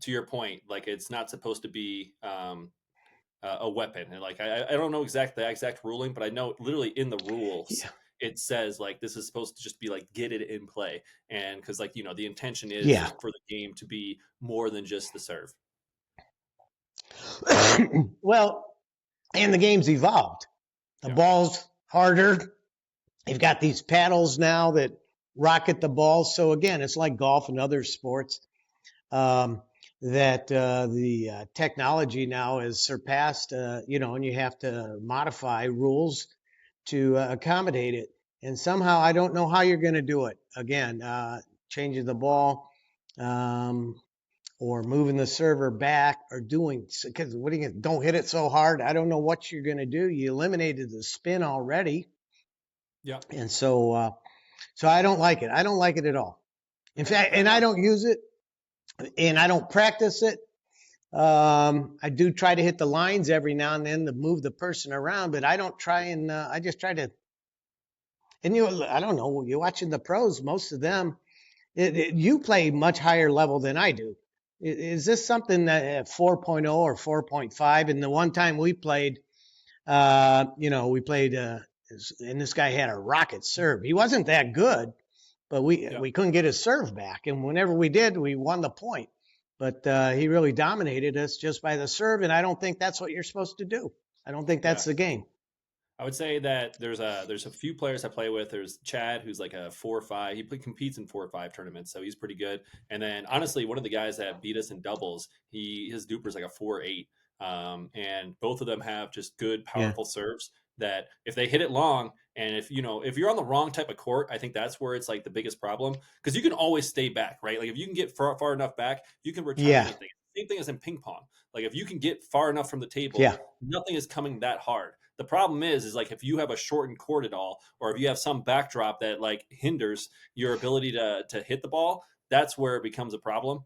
Speaker 1: to your point, like it's not supposed to be a weapon. And like I don't know the exact ruling, but I know literally in the rules
Speaker 2: yeah,
Speaker 1: it says like this is supposed to just be like get it in play, and because like the intention is
Speaker 2: yeah.
Speaker 1: for the game to be more than just the serve.
Speaker 2: Well, and the game's evolved. The
Speaker 1: Yeah,
Speaker 2: ball's harder. You've got these paddles now that rocket the ball. So again, it's like golf and other sports. Um, that the technology now has surpassed, and you have to modify rules to accommodate it. And somehow I don't know how you're going to do it. Again, changing the ball or moving the server back or doing, because what are you gonna, don't hit it so hard. I don't know what you're going to do. You eliminated the spin already.
Speaker 1: yeah,
Speaker 2: And so I don't like it. I don't like it at all. In
Speaker 1: okay,
Speaker 2: fact,
Speaker 1: fair
Speaker 2: and I
Speaker 1: enough.
Speaker 2: don't use it and I don't practice it. I do try to hit the lines every now and then to move the person around, but I don't try and I just try to. And I don't know. You're watching the pros. Most of them, you play much higher level than I do. Is this something that at 4.0 or 4.5? And the one time we played, we played, and this guy had a rocket serve. He wasn't that good, but
Speaker 1: Yeah,
Speaker 2: we couldn't get his serve back. And whenever we did, we won the point. But he really dominated us just by the serve, and I don't think that's what you're supposed to do. I don't think
Speaker 1: yeah.
Speaker 2: that's the game.
Speaker 1: I would say that there's a few players I play with. There's Chad, who's like a 4 or 5. Competes in 4 or 5 tournaments, so he's pretty good. And then honestly, one of the guys that beat us in doubles, his duper's like a 4 or 8. And both of them have just good,
Speaker 2: Yeah,
Speaker 1: powerful serves that if they hit it long, and if you're on the wrong type of court, I think that's where it's like the biggest problem, because you can always stay back, right? Like if you can get far enough back, you can return
Speaker 2: yeah,
Speaker 1: anything. Same thing as in ping pong. Like if you can get far enough from the table,
Speaker 2: yeah,
Speaker 1: nothing is coming that hard. The problem is like if you have a shortened court at all, or if you have some backdrop that like hinders your ability to hit the ball, that's where it becomes a problem.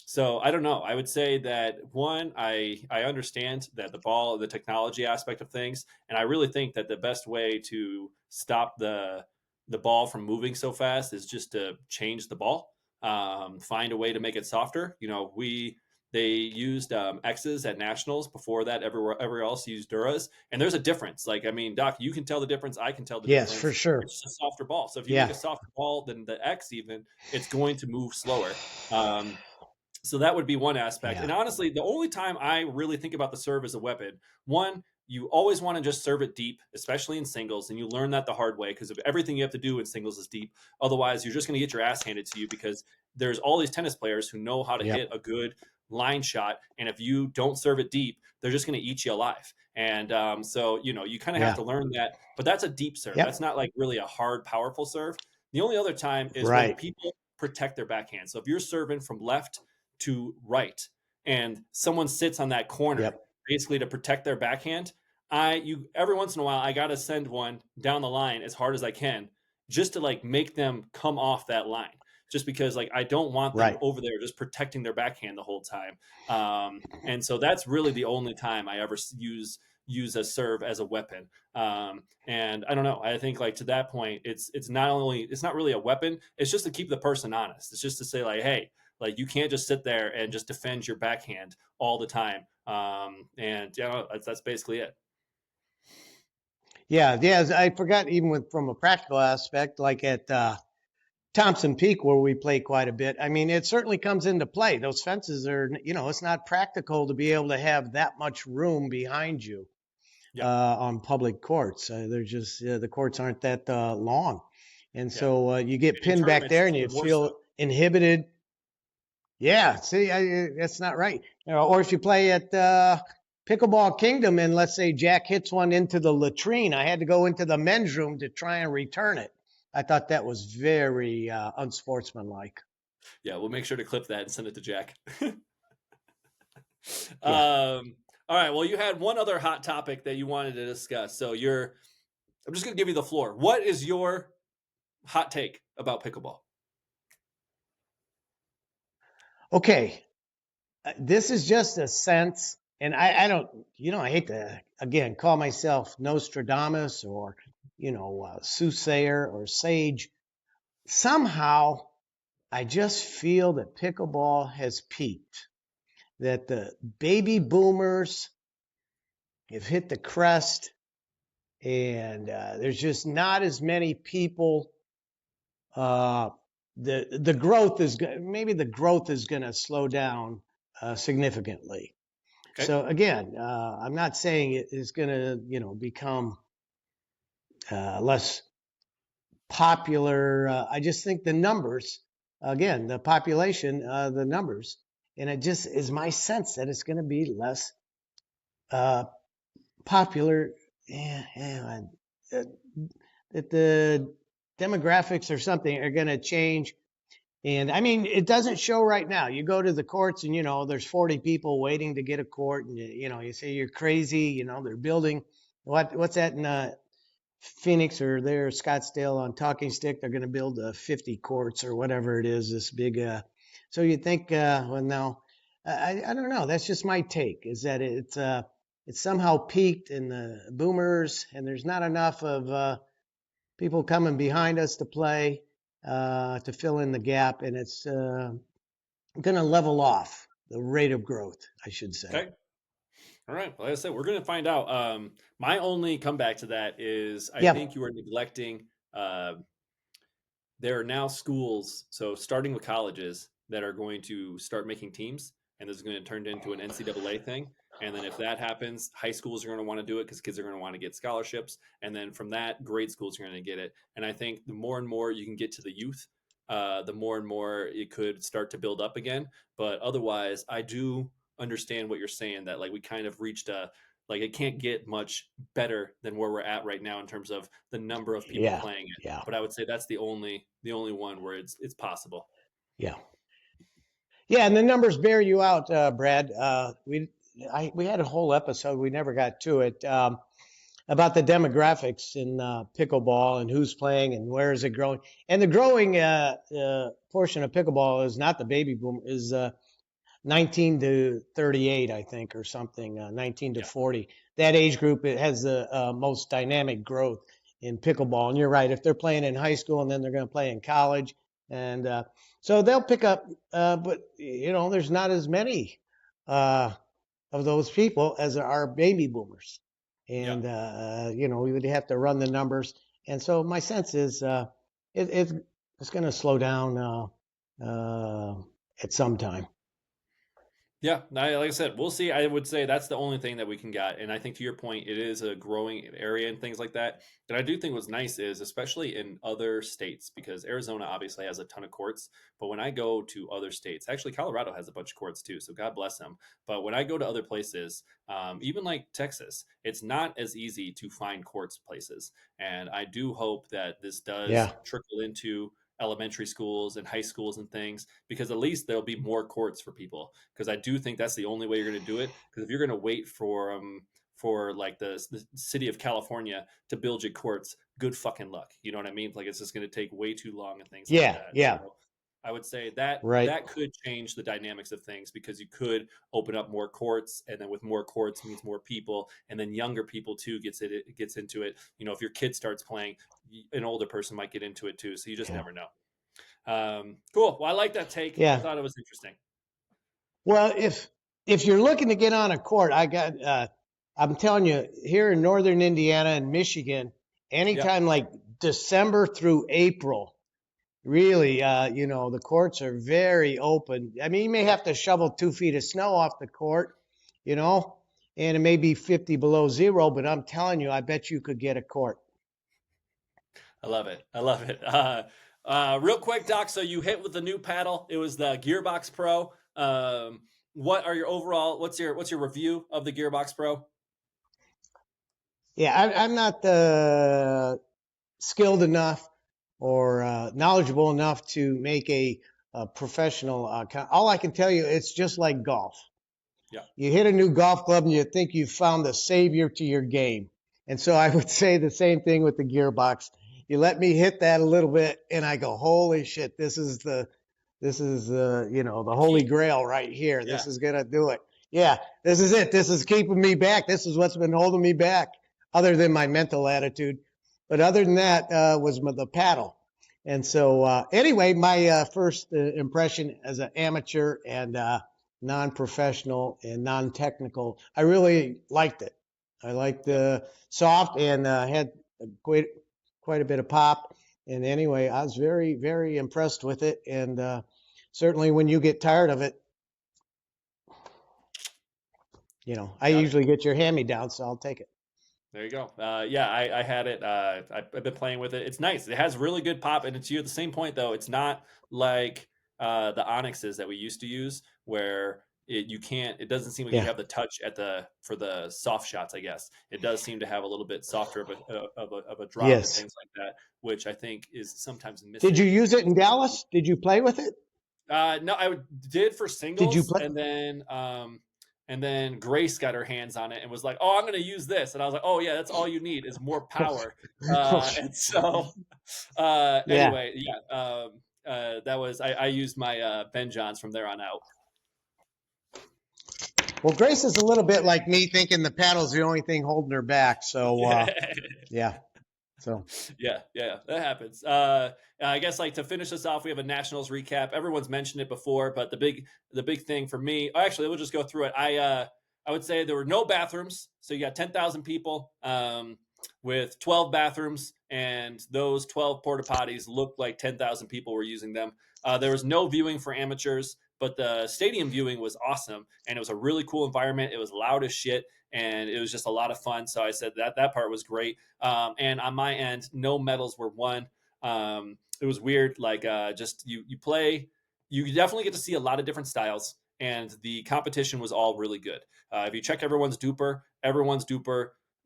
Speaker 1: So I don't know. I would say that one, I understand that the technology aspect of things, and I really think that the best way to stop the ball from moving so fast is just to change the ball, find a way to make it softer. They used X's at nationals. Before that, everywhere else used Duras, and there's a difference. Like, I mean, Doc, you can tell the difference. I can tell the
Speaker 2: Yes, for
Speaker 1: difference.
Speaker 2: sure.
Speaker 1: It's just a softer ball. So if you make
Speaker 2: Yeah.
Speaker 1: a softer ball than the X, even, it's going to move slower. So that would be one aspect.
Speaker 2: Yeah.
Speaker 1: And honestly, the only time I really think about the serve as a weapon, one, you always want to just serve it deep, especially in singles. And you learn that the hard way because of everything you have to do in singles is deep. Otherwise, you're just going to get your ass handed to you because there's all these tennis players who know how to
Speaker 2: Yep.
Speaker 1: hit a good line shot. And if you don't serve it deep, they're just going to eat you alive. And so, you kind of have to learn that. But that's a deep serve.
Speaker 2: Yep.
Speaker 1: That's not like really a hard, powerful serve. The only other time is when
Speaker 2: Right.
Speaker 1: people protect their backhand. So if you're serving from left to right and someone sits on that corner,
Speaker 2: Yep.
Speaker 1: basically to protect their backhand, every once in a while I got to send one down the line as hard as I can just to like make them come off that line, just because like I don't want them
Speaker 2: Right.
Speaker 1: over there just protecting their backhand the whole time. And so that's really the only time I ever use a serve as a weapon. And I don't know, I think like to that point, it's not really a weapon. It's just to keep the person honest. It's just to say like, hey, like you can't just sit there and just defend your backhand all the time. And that's basically it.
Speaker 2: Yeah. I forgot even from a practical aspect, like at Thompson Peak, where we play quite a bit. I mean, it certainly comes into play. Those fences are, it's not practical to be able to have that much room behind you on public courts. They're just, the courts aren't that long. And so you get pinned back there and you feel inhibited. Yeah, see, that's not right. Or if you play at Pickleball Kingdom and let's say Jack hits one into the latrine, I had to go into the men's room to try and return it. I thought that was very unsportsmanlike.
Speaker 1: Yeah, we'll make sure to clip that and send it to Jack.
Speaker 2: Yeah.
Speaker 1: All right, well, you had one other hot topic that you wanted to discuss. So I'm just going to give you the floor. What is your hot take about pickleball?
Speaker 2: Okay. This is just a sense, and I don't, I hate to, again, call myself Nostradamus or, soothsayer or sage. Somehow, I just feel that pickleball has peaked, that the baby boomers have hit the crest, and there's just not as many people. The growth is maybe the growth is going to slow down significantly.
Speaker 1: Okay.
Speaker 2: So again, I'm not saying it is going to, become less popular. I just think the numbers, again, the population, the numbers, and it just is my sense that it's going to be less popular. That the demographics or something are going to change. And I mean, it doesn't show right now. You go to the courts and, there's 40 people waiting to get a court. And, you say you're crazy. They're building what's that in Phoenix or there, Scottsdale on Talking Stick. They're going to build 50 courts or whatever it is, this big. So you think, well, no, I don't know. That's just my take, is that it's somehow peaked in the boomers and there's not enough of people coming behind us to play. To fill in the gap, and it's going to level off the rate of growth, I should say.
Speaker 1: Okay. All right. Well, like I said, we're going to find out. My only comeback to that is I think you are neglecting. There are now schools, so starting with colleges, that are going to start making teams, and this is going to turn into an NCAA thing. And then if that happens, high schools are going to want to do it because kids are going to want to get scholarships. And then from that, grade schools are going to get it. And I think the more and more you can get to the youth, the more and more it could start to build up again. But otherwise, I do understand what you're saying, that like we kind of reached it can't get much better than where we're at right now in terms of the number of people playing it.
Speaker 2: Yeah.
Speaker 1: But I would say that's the only one where it's possible.
Speaker 2: Yeah. Yeah, and the numbers bear you out, Brad. We had a whole episode. We never got to it. about the demographics in pickleball and who's playing and where is it growing. And the growing portion of pickleball is not the baby boom, is 19 to 38, I think, or something, 19 to 40. That age group, it has the most dynamic growth in pickleball. And you're right, if they're playing in high school and then they're going to play in college. And so they'll pick up, but, there's not as many of those people as there are baby boomers. And, we would have to run the numbers. And so my sense is it's going to slow down at some time.
Speaker 1: Yeah, like I said, we'll see. I would say that's the only thing that we can get. And I think to your point, it is a growing area and things like that. And I do think what's nice is, especially in other states, because Arizona obviously has a ton of courts. But when I go to other states, actually Colorado has a bunch of courts too. So God bless them. But when I go to other places, even like Texas, it's not as easy to find courts places. And I do hope that this does trickle into elementary schools and high schools and things, because at least there'll be more courts for people, because I do think that's the only way you're going to do it. Because if you're going to wait for like the city of California to build you courts, good fucking luck, you know what I mean? Like, it's just going to take way too long and things like that. So I would say that that could change the dynamics of things, because you could open up more courts, and then with more courts means more people, and then younger people too gets into it. If your kid starts playing, an older person might get into it too. So you just never know. Cool. Well, I like that take.
Speaker 2: Yeah.
Speaker 1: I thought it was interesting.
Speaker 2: Well, if you're looking to get on a court, I'm telling you, here in northern Indiana and Michigan, anytime like December through April, really, the courts are very open. I mean, you may have to shovel 2 feet of snow off the court, and it may be 50 below zero, but I'm telling you, I bet you could get a court.
Speaker 1: I love it. Real quick, Doc. So you hit with the new paddle. It was the Gearbox Pro. What's your review of the Gearbox Pro?
Speaker 2: Yeah, I'm not skilled enough or knowledgeable enough to make a professional. All I can tell you, it's just like golf.
Speaker 1: Yeah.
Speaker 2: You hit a new golf club and you think you've found the savior to your game. And so I would say the same thing with the Gearbox. You let me hit that a little bit and I go, holy shit, this is the holy grail right here. This is going to do it. Yeah, this is it. This is keeping me back. This is what's been holding me back, other than my mental attitude. But other than that was the paddle. And so anyway, my first impression as an amateur and non-professional and non-technical, I really liked it. I liked the soft and had quite a bit of pop. And anyway, I was very, very impressed with it. And certainly when you get tired of it, I usually get your hand-me-down, so I'll take it.
Speaker 1: There you go. I had it. I've been playing with it. It's nice. It has really good pop, and it's you at the same point though. It's not like the Onyxes that we used to use, where it doesn't seem like you have the touch for the soft shots. I guess it does seem to have a little bit softer of a drop and things like that, which I think is sometimes missing.
Speaker 2: Did you use it in Dallas? Did you play with it?
Speaker 1: No, I did for singles.
Speaker 2: Did you play?
Speaker 1: And then Grace got her hands on it and was like, "Oh, I'm going to use this." And I was like, "Oh yeah, that's all you need is more power." And so, anyway, that was I used my Ben Johns from there on out.
Speaker 2: Well, Grace is a little bit like me, thinking the paddle's the only thing holding her back. So, So
Speaker 1: that happens. I guess like to finish this off, we have a Nationals recap. Everyone's mentioned it before, but the big thing for me, actually, we'll just go through it. I would say there were no bathrooms, so you got 10,000 people with 12 bathrooms, and those 12 porta potties looked like 10,000 people were using them. There was no viewing for amateurs, but the stadium viewing was awesome, and it was a really cool environment. It was loud as shit, and it was just a lot of fun. So I said that part was great. And on my end, no medals were won. It was weird. Like just you play, you definitely get to see a lot of different styles, and the competition was all really good. If you check everyone's duper.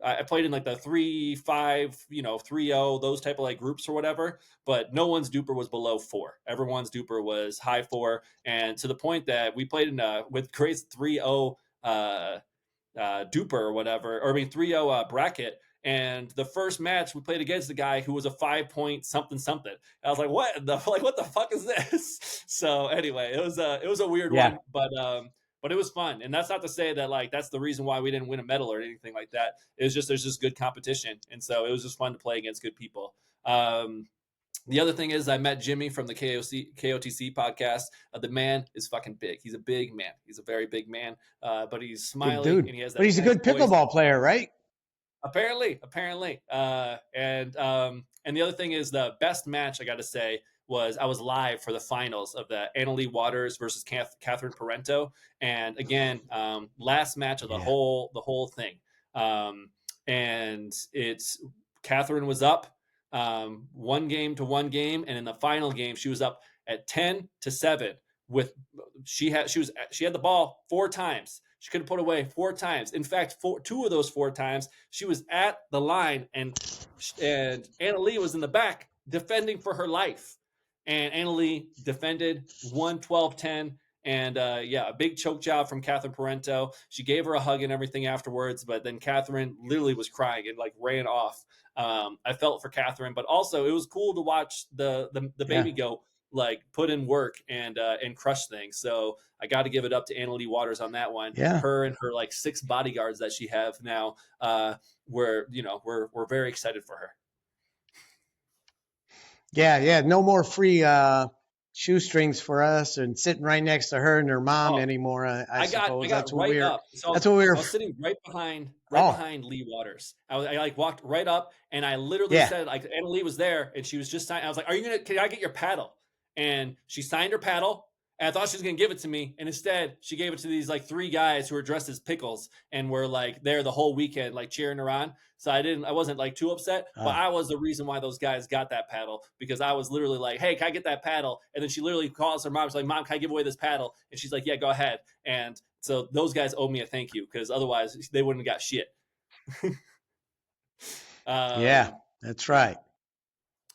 Speaker 1: I played in like the 3-5, 3-0, those type of like groups or whatever, but no one's duper was below 4. Everyone's duper was high 4, and to the point that we played in with Grace 3-0 duper or whatever, or 3-0 bracket, And the first match we played against the guy who was a 5-point something. I was like, what the fuck is this? So anyway, it was a weird one, but it was fun. And that's not to say that like that's the reason why we didn't win a medal or anything like that. It was just there's just good competition, and so it was just fun to play against good people. The other thing is I met Jimmy from the KOTC podcast. The man is fucking big. He's a big man. He's a very big man, but he's smiley.
Speaker 2: Dude.
Speaker 1: And he has that
Speaker 2: but he's
Speaker 1: nice
Speaker 2: a good
Speaker 1: voice.
Speaker 2: pickleball player, right?
Speaker 1: Apparently. And the other thing is the best match, I got to say, was I was live for the finals of the Annalie Waters versus Catherine Parento. And again, last match of the whole thing. And it's Catherine was up 1 game to 1 game. And in the final game, she was up at 10-7 with, she had the ball 4 times. She could have put away 4 times. In fact, 2 of those 4 times, she was at the line, and Annalie was in the back defending for her life. And Annalie defended, won 12-10. And a big choke job from Catherine Parento. She gave her a hug and everything afterwards, but then Catherine literally was crying and like ran off. I felt for Catherine, but also it was cool to watch the baby go like put in work and crush things. So I got to give it up to Annalie Waters on that one.
Speaker 2: Yeah.
Speaker 1: Her and her like 6 bodyguards that she have now. We're very excited for her.
Speaker 2: Yeah. No more free shoestrings for us and sitting right next to her and her mom anymore. I suppose
Speaker 1: that's what we were. So
Speaker 2: that's what we were.
Speaker 1: I was sitting right behind Lee Waters. I like walked right up and I literally said like Annalie was there and she was just signing. I was like, can I get your paddle? And she signed her paddle. And I thought she was going to give it to me. And instead she gave it to these like 3 guys who were dressed as pickles and were like there the whole weekend, like cheering her on. So I wasn't like too upset, but I was the reason why those guys got that paddle, because I was literally like, hey, can I get that paddle? And then she literally calls her mom. She's like, Mom, can I give away this paddle? And she's like, yeah, go ahead. And so those guys owe me a thank you, because otherwise they wouldn't have got shit.
Speaker 2: Yeah, that's right.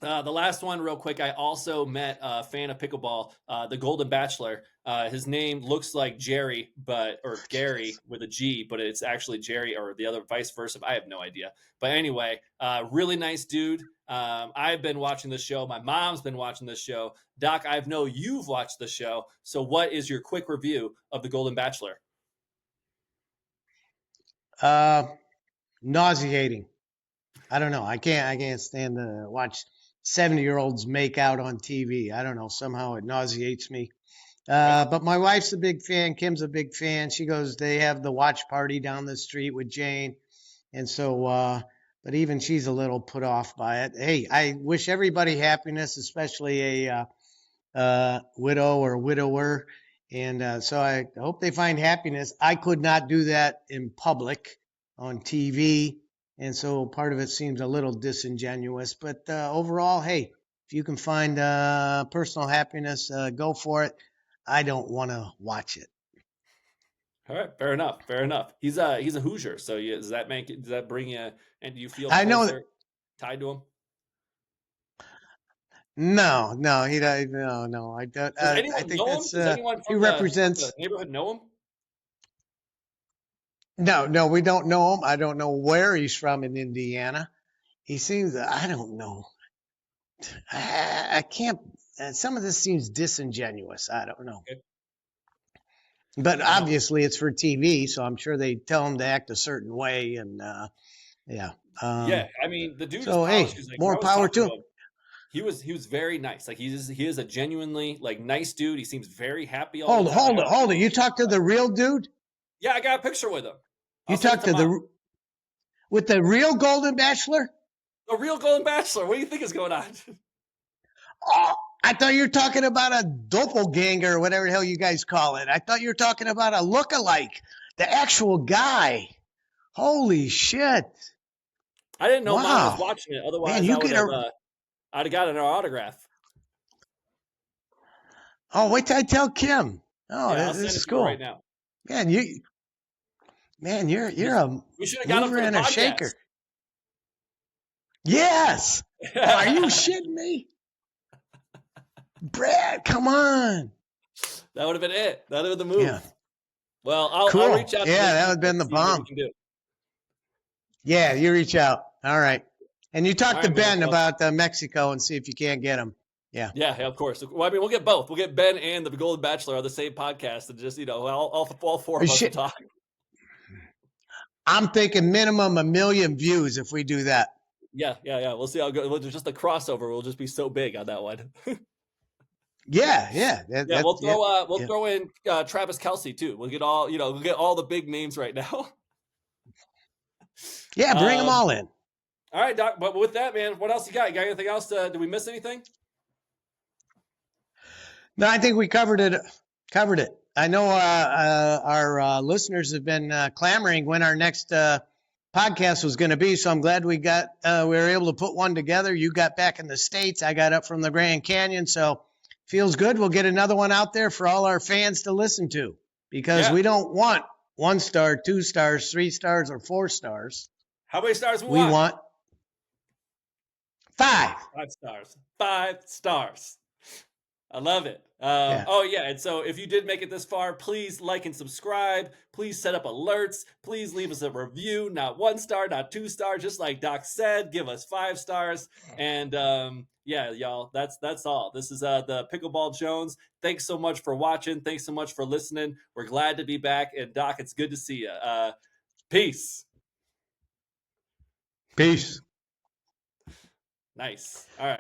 Speaker 1: The last one real quick. I also met a fan of pickleball, the Golden Bachelor. His name looks like Jerry, or Gary with a G, but it's actually Jerry, or the other vice versa. I have no idea. But anyway, really nice dude. I've been watching this show. My mom's been watching this show. Doc, I know you've watched the show. So what is your quick review of the Golden Bachelor?
Speaker 2: Nauseating. I don't know. I can't stand to watch 70-year-olds make out on TV. I don't know. Somehow it nauseates me. But my wife's a big fan. Kim's a big fan. She goes, they have the watch party down the street with Jane. And so, but even she's a little put off by it. Hey, I wish everybody happiness, especially a widow or widower. And so I hope they find happiness. I could not do that in public on TV. And so part of it seems a little disingenuous, but overall, hey, if you can find personal happiness, go for it. I don't want to watch it.
Speaker 1: All right, fair enough. He's a Hoosier, so does that bring you? And do you feel
Speaker 2: I know
Speaker 1: tied to him?
Speaker 2: No, he doesn't. No, I don't.
Speaker 1: Does anyone
Speaker 2: I think
Speaker 1: know him?
Speaker 2: that's
Speaker 1: Does anyone from
Speaker 2: he represents
Speaker 1: the neighborhood know him?
Speaker 2: No, we don't know him. I don't know where he's from in Indiana. He seems, I don't know. I can't, some of this seems disingenuous. I don't know.
Speaker 1: Okay.
Speaker 2: But obviously it's for TV, so I'm sure they tell him to act a certain way. And yeah.
Speaker 1: I mean, the dude
Speaker 2: so,
Speaker 1: is
Speaker 2: hey,
Speaker 1: like,
Speaker 2: more power to him.
Speaker 1: He was very nice. Like he is a genuinely like nice dude. He seems very happy.
Speaker 2: Hold it. You talked to the real dude?
Speaker 1: Yeah, I got a picture with him.
Speaker 2: You talked to with the real Golden Bachelor?
Speaker 1: The real Golden Bachelor. What do you think is going on?
Speaker 2: Oh, I thought you were talking about a doppelganger or whatever the hell you guys call it. I thought you were talking about a lookalike, the actual guy. Holy shit.
Speaker 1: I didn't know Mom was watching it. Otherwise,
Speaker 2: Man,
Speaker 1: I'd have gotten her autograph.
Speaker 2: Oh, wait till I tell Kim. Oh,
Speaker 1: yeah,
Speaker 2: this is cool.
Speaker 1: Right now.
Speaker 2: Man, you're a
Speaker 1: we should have got him for
Speaker 2: and
Speaker 1: the
Speaker 2: a
Speaker 1: podcast.
Speaker 2: shaker. Yes. Are you shitting me? Brad, come on.
Speaker 1: That would have been it. That would have been the move.
Speaker 2: Yeah.
Speaker 1: Well, I'll reach out to
Speaker 2: that would have been the bomb. Yeah, you reach out. All right. And you talk
Speaker 1: All
Speaker 2: to
Speaker 1: right, man.
Speaker 2: Ben
Speaker 1: Well,
Speaker 2: about Mexico and see if you can't get him. Yeah.
Speaker 1: yeah, of course. Well, I mean, we'll get both. We'll get Ben and the Golden Bachelor on the same podcast, and just all four of us will talk.
Speaker 2: I'm thinking minimum 1 million views if we do that.
Speaker 1: Yeah. We'll see how it goes. Just the crossover will just be so big on that one.
Speaker 2: Yeah.
Speaker 1: We'll throw in Travis Kelce too. We'll get all the big names right now.
Speaker 2: Yeah, bring them all in.
Speaker 1: All right, Doc. But with that, man, what else you got? You got anything else? Did we miss anything?
Speaker 2: No, I think we covered it. I know our listeners have been clamoring when our next podcast was going to be, so I'm glad we were able to put one together. You got back in the States. I got up from the Grand Canyon, so feels good. We'll get another one out there for all our fans to listen to, because we don't want 1 star, 2 stars, 3 stars, or 4 stars.
Speaker 1: How many stars
Speaker 2: we want? 5.
Speaker 1: 5 stars. 5 stars. I love it. Oh, yeah. And so if you did make it this far, please like and subscribe. Please set up alerts. Please leave us a review. Not 1 star, not 2 stars. Just like Doc said, give us 5 stars. And yeah, y'all, that's all. This is the Pickleball Jones. Thanks so much for watching. Thanks so much for listening. We're glad to be back. And Doc, it's good to see you. Peace.
Speaker 2: Peace.
Speaker 1: Nice. All right.